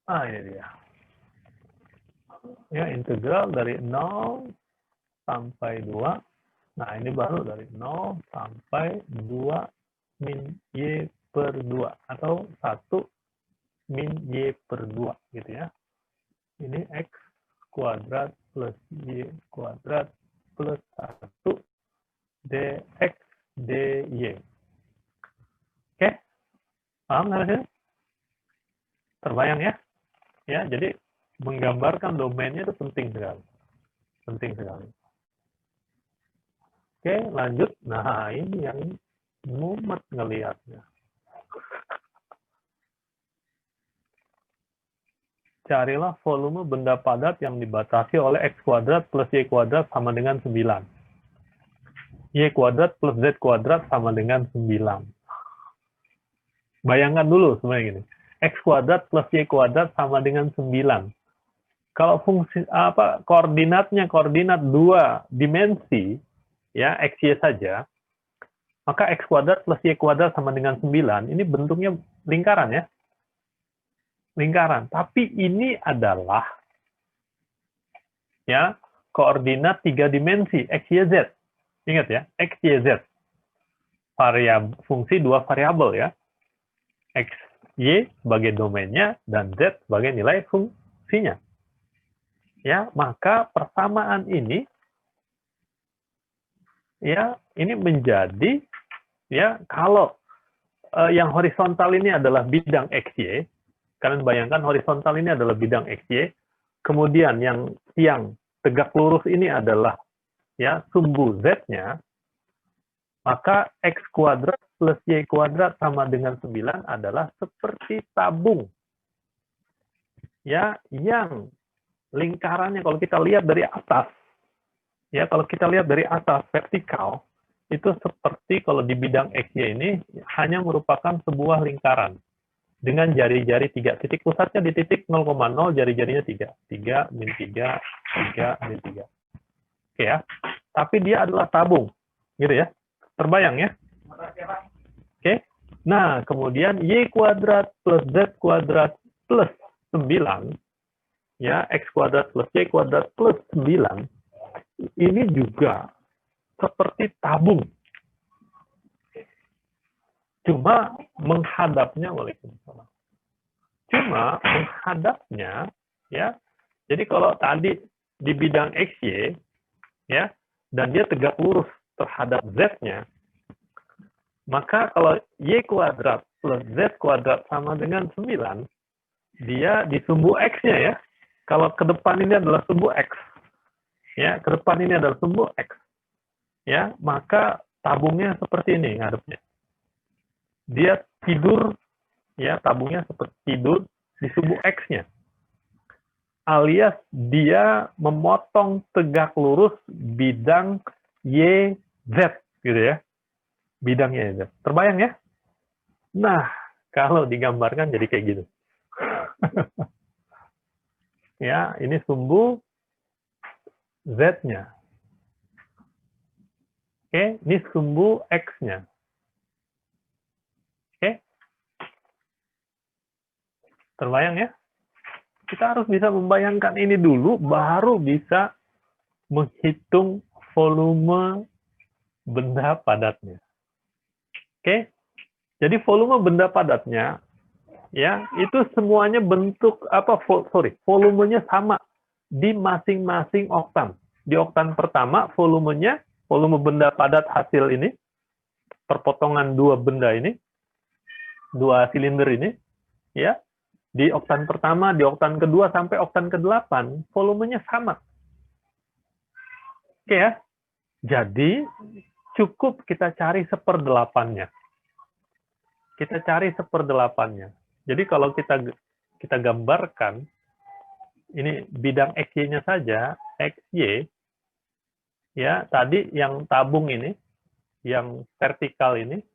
Ini dia. Ya, integral dari 0 sampai 2. Nah, ini baru dari 0 sampai 2 min Y per 2 atau 1 min Y per 2 gitu ya. Ini X kuadrat plus Y kuadrat plus 1 dx dy. Oke, paham nggak sih? Terbayang ya? Ya, jadi menggambarkan domainnya itu penting sekali. Penting sekali. Oke, lanjut. Nah, ini yang mumet ngelihatnya. Carilah volume benda padat yang dibatasi oleh X kuadrat plus Y kuadrat sama dengan 9. Y kuadrat plus Z kuadrat sama dengan 9. Bayangkan dulu sebenarnya gini. X kuadrat plus Y kuadrat sama dengan 9. Kalau fungsi koordinatnya koordinat 2 dimensi, ya X, Y saja, maka X kuadrat plus Y kuadrat sama dengan 9. Ini bentuknya lingkaran ya. Lingkaran. Tapi ini adalah ya koordinat 3 dimensi X, Y, Z. Ingat ya, X, Y, Z. Variabel fungsi 2 variabel ya. X, Y sebagai domainnya dan Z sebagai nilai fungsinya. Ya, maka persamaan ini ya ini menjadi ya kalau yang horizontal ini adalah bidang XY. Kalian bayangkan horizontal ini adalah bidang XY, kemudian yang tegak lurus ini adalah ya sumbu Z-nya, maka X kuadrat plus Y kuadrat sama dengan 9 adalah seperti tabung. Ya, yang lingkarannya kalau kita lihat dari atas, ya kalau kita lihat dari atas vertikal, itu seperti kalau di bidang XY ini hanya merupakan sebuah lingkaran. Dengan jari-jari 3. Titik pusatnya di titik 0,0, jari-jarinya 3. 3, min 3, 3, min 3. Oke ya. Tapi dia adalah tabung. Gitu ya. Terbayang ya? Oke. Nah, kemudian Y kuadrat plus Z kuadrat plus 9. Ya, X kuadrat plus Y kuadrat plus 9. Ini juga seperti tabung. Cuma menghadapnya, waalaikumsalam. Cuma menghadapnya, ya. Jadi kalau tadi di bidang XY, ya, dan dia tegak lurus terhadap Z-nya, maka kalau Y kuadrat plus Z kuadrat sama dengan 9, dia di sumbu X-nya ya. Kalau ke depan ini adalah sumbu X, ya, ke depan ini adalah sumbu X, ya, maka tabungnya seperti ini ngadepnya. Dia tidur, ya tabungnya seperti tidur di sumbu X-nya. Alias dia memotong tegak lurus bidang Y, Z, gitu ya. Bidangnya Z. Terbayang ya? Nah, kalau digambarkan jadi kayak gitu. Ya, ini sumbu Z-nya. Oke, ini sumbu X-nya. Oke, terbayang ya? Kita harus bisa membayangkan ini dulu, baru bisa menghitung volume benda padatnya. Oke, jadi volume benda padatnya, ya itu semuanya bentuk volumenya sama di masing-masing oktan. Di oktan pertama, volume benda padat hasil ini, perpotongan dua benda ini, dua silinder ini, ya, di oktan pertama, di oktan kedua, sampai oktan ke-8, volumenya sama. Oke ya, jadi cukup kita cari 1/8-nya. Kita cari 1/8-nya. Jadi kalau kita gambarkan, ini bidang XY-nya saja, XY, ya tadi yang tabung ini, yang vertikal ini,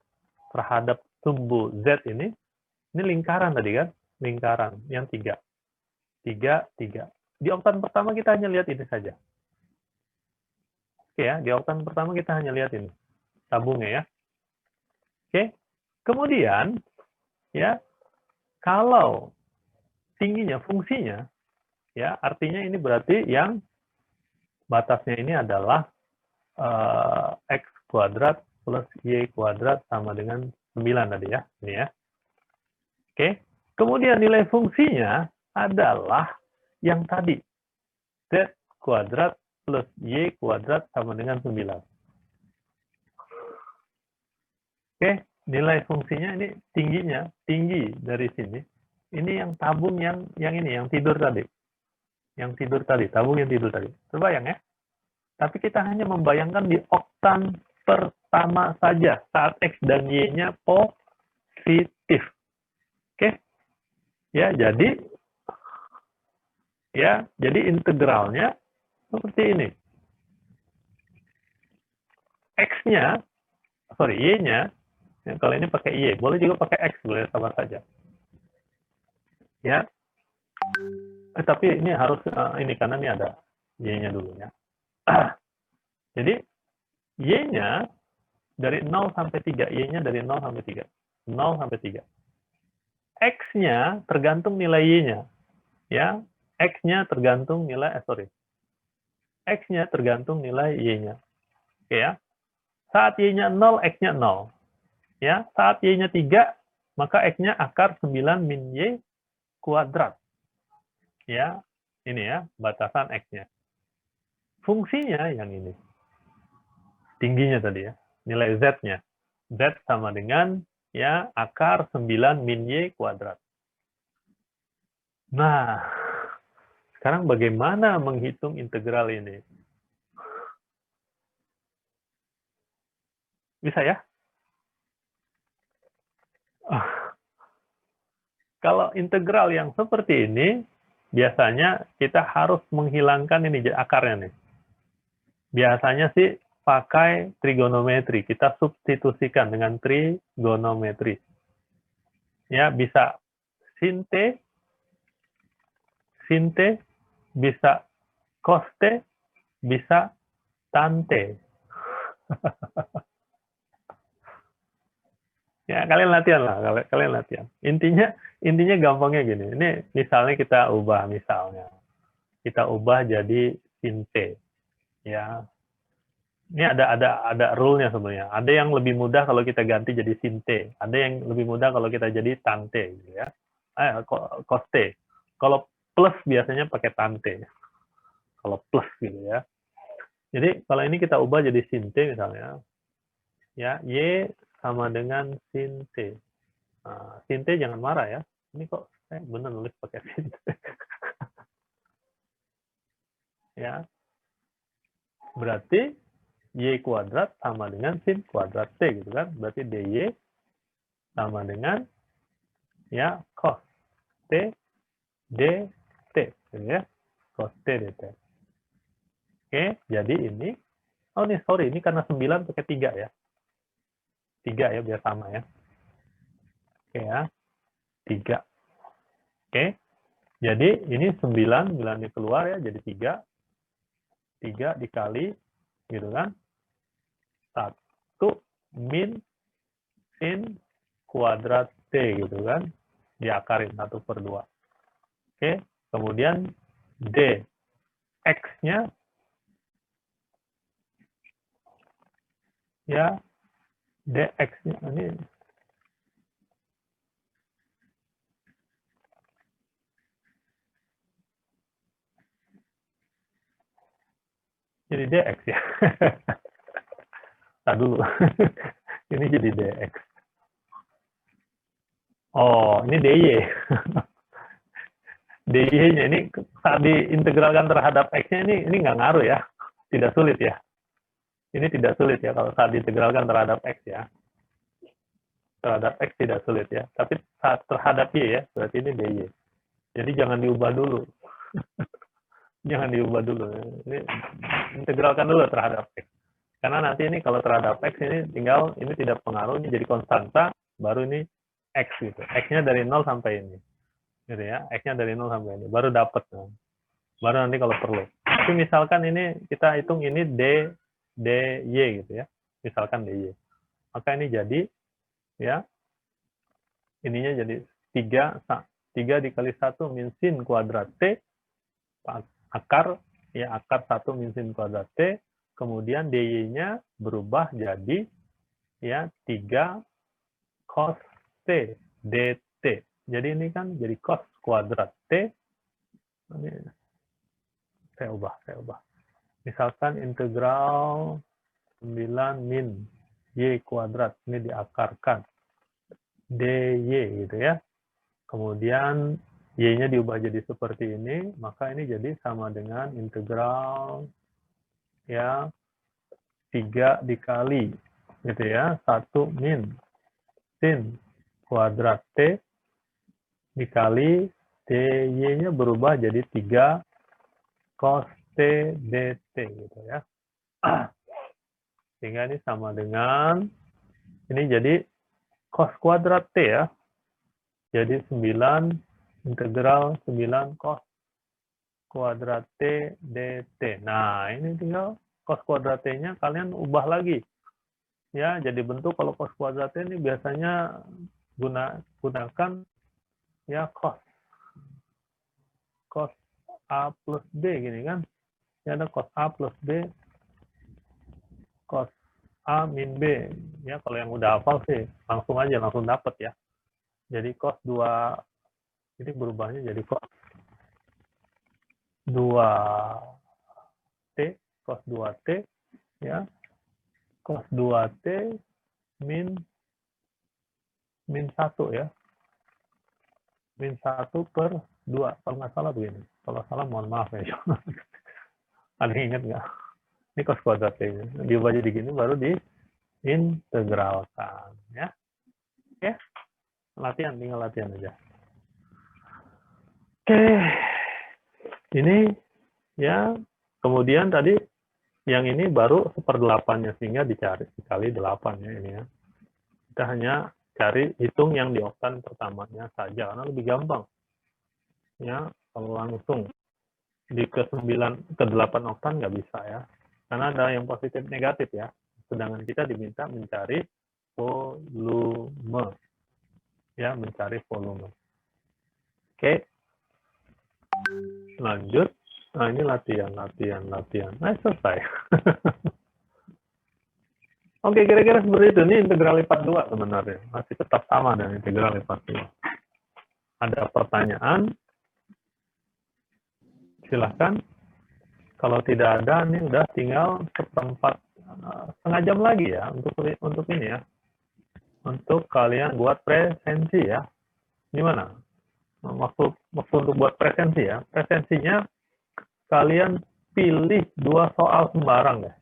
terhadap sumbu Z ini lingkaran tadi kan? Lingkaran, yang 3. 3, 3. Di oktan pertama kita hanya lihat ini saja. Oke ya, di oktan pertama kita hanya lihat ini. Tabungnya ya. Oke, kemudian, ya, kalau tingginya, fungsinya, ya artinya ini berarti yang batasnya ini adalah X kuadrat plus Y kuadrat sama dengan 9 tadi ya. Ini ya. Oke. Kemudian nilai fungsinya adalah yang tadi. Z kuadrat plus Y kuadrat sama dengan 9. Oke. Nilai fungsinya ini tingginya, tinggi dari sini. Ini yang tabung yang ini, yang tidur tadi. Yang tidur tadi, tabung yang tidur tadi. Terbayang ya? Tapi kita hanya membayangkan di oktan pertama saja saat X dan Y-nya positif. Oke? Ya, jadi integralnya seperti ini. X-nya, Y-nya, ya, kalau ini pakai Y, boleh juga pakai X, boleh sama saja. Ya. Tapi ini harus ini karena ini ada Y-nya dulu ya. Jadi Y-nya dari 0 sampai 3, Y-nya dari 0 sampai 3. 0 sampai 3. X-nya tergantung nilai Y-nya. Ya, X-nya tergantung nilai X-nya tergantung nilai Y-nya. Oke ya. Saat Y-nya 0, X-nya 0. Ya, saat Y-nya 3, maka X-nya akar 9 min Y kuadrat. Ya, ini ya, batasan X-nya. Fungsinya yang ini. Tingginya tadi ya, nilai Z-nya. Z sama dengan ya akar 9 min Y kuadrat. Nah, sekarang bagaimana menghitung integral ini? Bisa ya? Kalau integral yang seperti ini, biasanya kita harus menghilangkan ini akarnya nih. Biasanya sih pakai trigonometri. Kita substitusikan dengan trigonometri. Ya, bisa sin T, bisa cos T, bisa tan T. Ya, kalian latihan lah, kalian latihan. Intinya gampangnya gini. Ini misalnya kita ubah jadi sin T. Ya. Ini ada rule-nya sebenarnya. Ada yang lebih mudah kalau kita ganti jadi sin T. Ada yang lebih mudah kalau kita jadi tan T gitu ya. Cos T. Kalau plus biasanya pakai tan T. Kalau plus gitu ya. Jadi kalau ini kita ubah jadi sin T misalnya. Ya, Y sama dengan sin T. Nah, sin T jangan marah ya. Ini kok saya benar nulis pakai sin T. Ya. Berarti Y kuadrat sama dengan sin kuadrat T gitu kan. Berarti DY sama dengan ya cos T DT gitu ya. Cos T DT. Oke, jadi ini ini karena 9 pakai 3 ya. 3 ya biar sama ya. Oke ya. 3. Oke. Jadi ini 9 nya keluar ya jadi 3. 3 dikali gitu kan. 1 min sin kuadrat T gitu kan. Diakarin 1/2. Oke, kemudian D. X-nya ya dx-nya ini jadi dx ya. Nah dulu. Ini jadi dx. Oh, ini dy. dy-nya ini saat diintegralkan terhadap x-nya ini nggak ngaruh ya. Tidak sulit ya. Ini tidak sulit ya kalau saat diintegralkan terhadap x ya. Terhadap x tidak sulit ya. Tapi saat terhadap y ya, berarti ini dy. Jadi jangan diubah dulu. Jangan diubah dulu. Ini integralkan dulu terhadap x. Karena nanti ini kalau terhadap x ini tinggal ini tidak pengaruh, ini jadi konstanta, baru ini x gitu. X-nya dari 0 sampai ini. Gitu ya. X-nya dari 0 sampai ini. Baru dapat. Baru nanti kalau perlu. Tapi misalkan ini kita hitung ini dy gitu ya. Misalkan dy. Maka ini jadi ya. Ininya jadi 3 dikali 1 min sin kuadrat T akar 1 min sin kuadrat T, kemudian dy-nya berubah jadi ya 3 cos T dt. Jadi ini kan jadi cos kuadrat T. Ini saya ubah. Misalkan integral 9 min y kuadrat. Ini diakarkan. dy gitu ya. Kemudian y-nya diubah jadi seperti ini, maka ini jadi sama dengan integral ya 3 dikali gitu ya, 1 min sin kuadrat T dikali dy-nya berubah jadi 3 cos T dt gitu ya. Sehingga ini sama dengan ini jadi cos kuadrat T ya. Jadi 9 integral 9 cos kuadrat T dt. Nah, ini tinggal cos kuadrat T-nya kalian ubah lagi. Ya, jadi bentuk kalau cos kuadrat T ini biasanya gunakan ya cos A plus B gini kan. Ya, ada cos A plus B, cos A min B. Ya, kalau yang udah hafal sih langsung dapat ya. Jadi cos 2 ini berubahnya jadi cos 2T, cos 2T ya. Cos 2T min 1 ya. Min 1 per 2. Kalau nggak salah begini. Kalau salah mohon maaf ya. Ada yang ingat nggak? Ini cos kuadrat T-nya. Diubah jadi gini baru diintegralkan ya. Oke. Tinggal latihan aja. Oke. Ini ya, kemudian tadi yang ini baru 1/8-nya sehingga dikali 8 ya ini ya. Kita hanya cari hitung yang di oktan pertamanya saja karena lebih gampang. Ya, kalau langsung di ke-9 ke-8 oktan nggak bisa ya. Karena ada yang positif negatif ya. Sedangkan kita diminta mencari volume. Ya, mencari volume. Oke. Lanjut. Nah, ini latihan. Nah, selesai. Oke, kira-kira seperti itu. Ini integral lipat 2 sebenarnya. Masih tetap sama dengan integral lipat 2. Ada pertanyaan? Silahkan. Kalau tidak ada, ini udah tinggal setengah jam lagi ya untuk ini ya. Untuk kalian buat presensi ya. Gimana? Waktu untuk buat presensi ya. Presensinya kalian pilih 2 soal sembarang ya.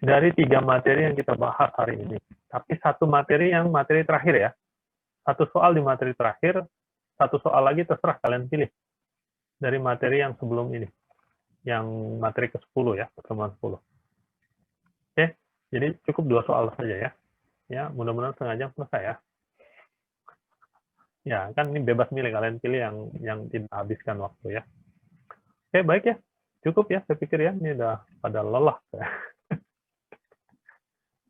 Dari 3 materi yang kita bahas hari ini. Tapi 1 materi yang materi terakhir ya. 1 soal di materi terakhir, 1 soal lagi terserah kalian pilih. Dari materi yang sebelum ini. Yang materi ke-10 ya, pertemuan 10. Oke, jadi cukup 2 soal saja ya. Ya, mudah-mudahan setengah jam selesai ya. Ya, kan ini bebas milih, kalian pilih yang tidak habiskan waktu ya. Oke, baik ya. Cukup ya, saya pikir ya. Ini udah pada lelah.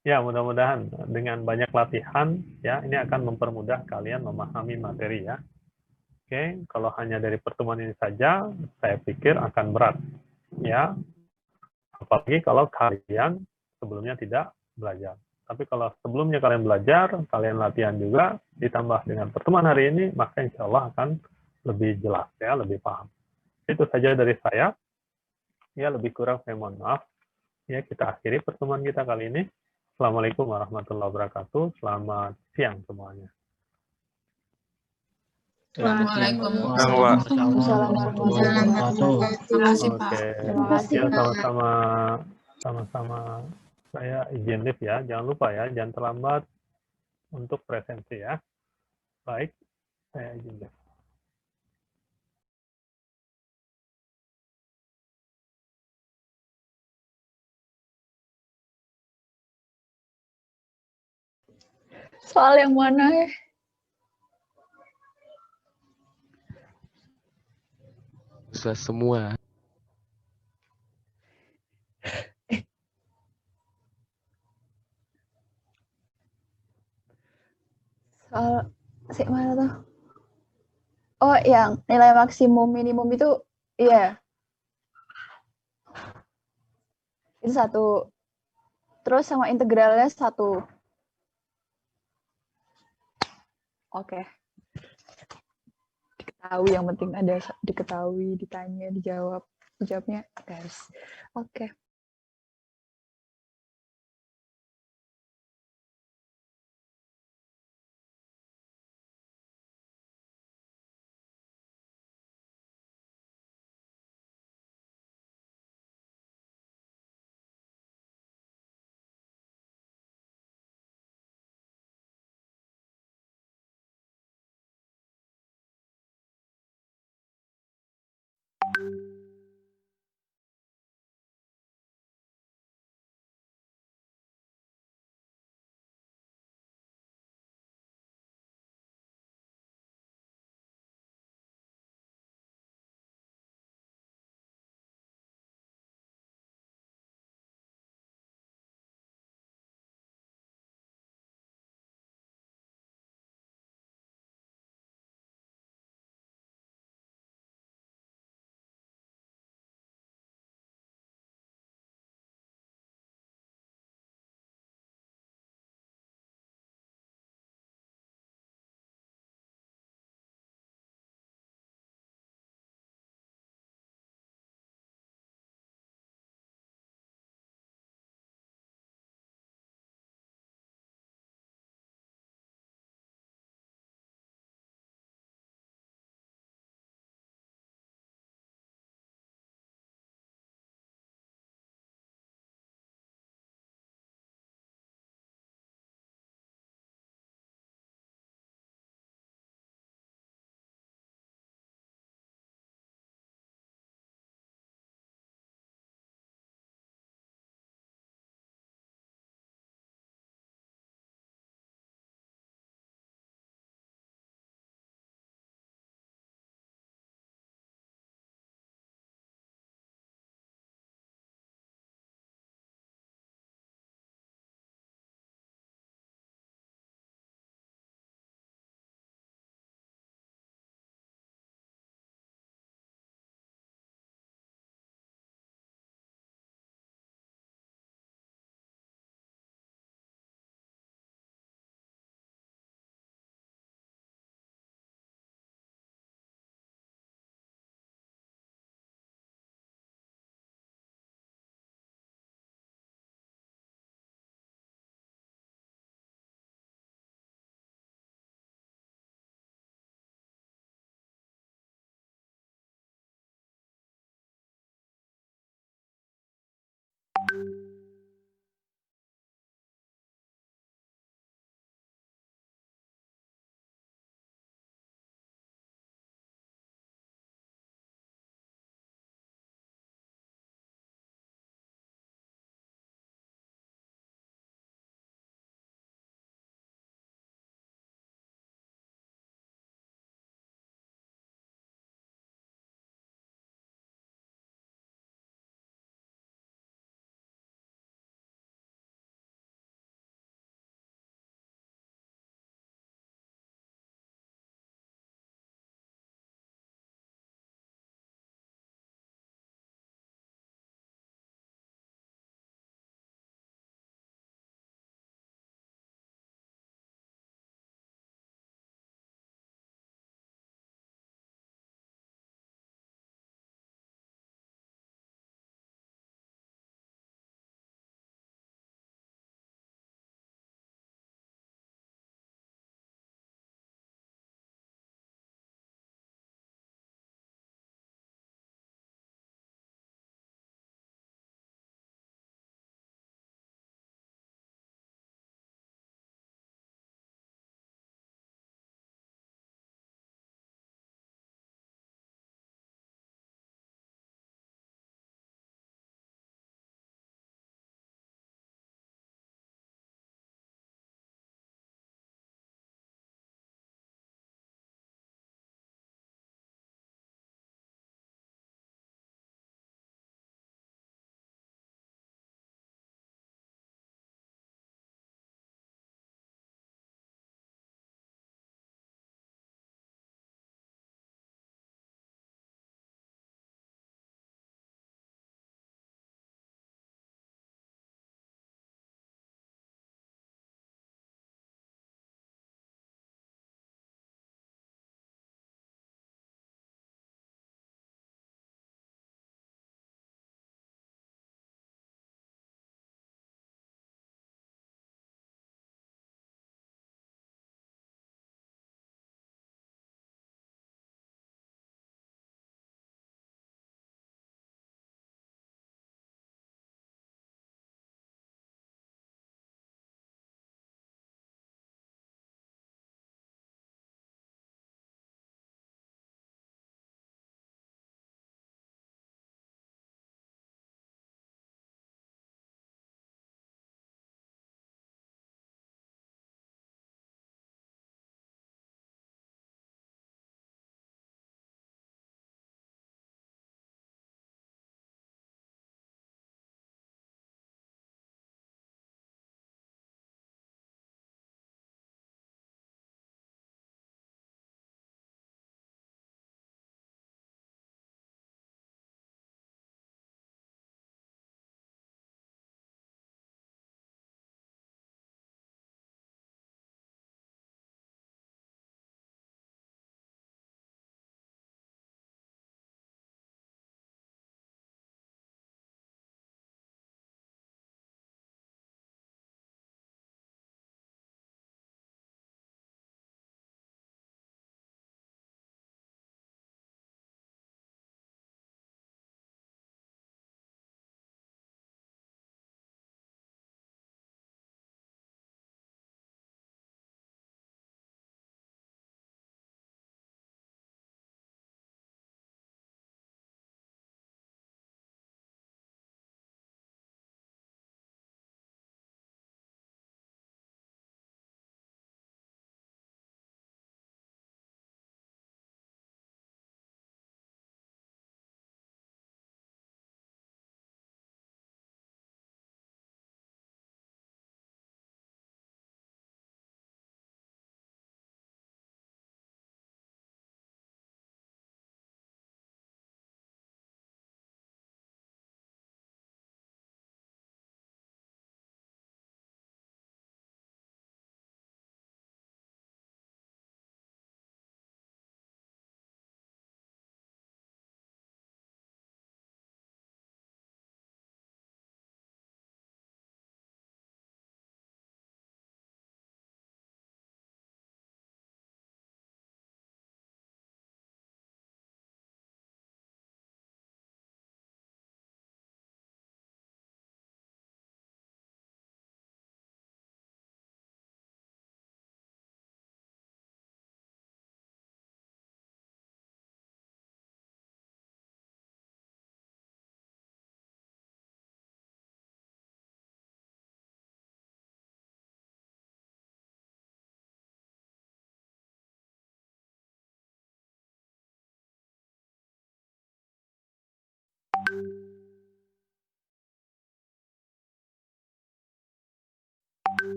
Ya, mudah-mudahan dengan banyak latihan, ya, ini akan mempermudah kalian memahami materi ya. Oke, kalau hanya dari pertemuan ini saja, saya pikir akan berat. Ya, apalagi kalau kalian sebelumnya tidak belajar. Tapi kalau sebelumnya kalian belajar, kalian latihan juga, ditambah dengan pertemuan hari ini, maka insya Allah akan lebih jelas, ya, lebih paham. Itu saja dari saya. Ya, lebih kurang saya mohon maaf. Ya, kita akhiri pertemuan kita kali ini. Assalamualaikum warahmatullahi wabarakatuh. Selamat siang semuanya. Waalaikumsalam warahmatullahi wabarakatuh. Terima kasih, Pak. Oke, Terima kasih, ya, Pak. sama-sama. Saya izin lift ya. Jangan lupa ya, jangan terlambat untuk presensi ya. Baik, saya izin lift. Soal yang mana ya? Susah semua. Soal mana tuh? Oh, yang nilai maksimum minimum itu, iya. Itu 1. Terus sama integralnya 1. Oke. Diketahui, yang penting ada diketahui, ditanya, dijawabnya tes. Oke.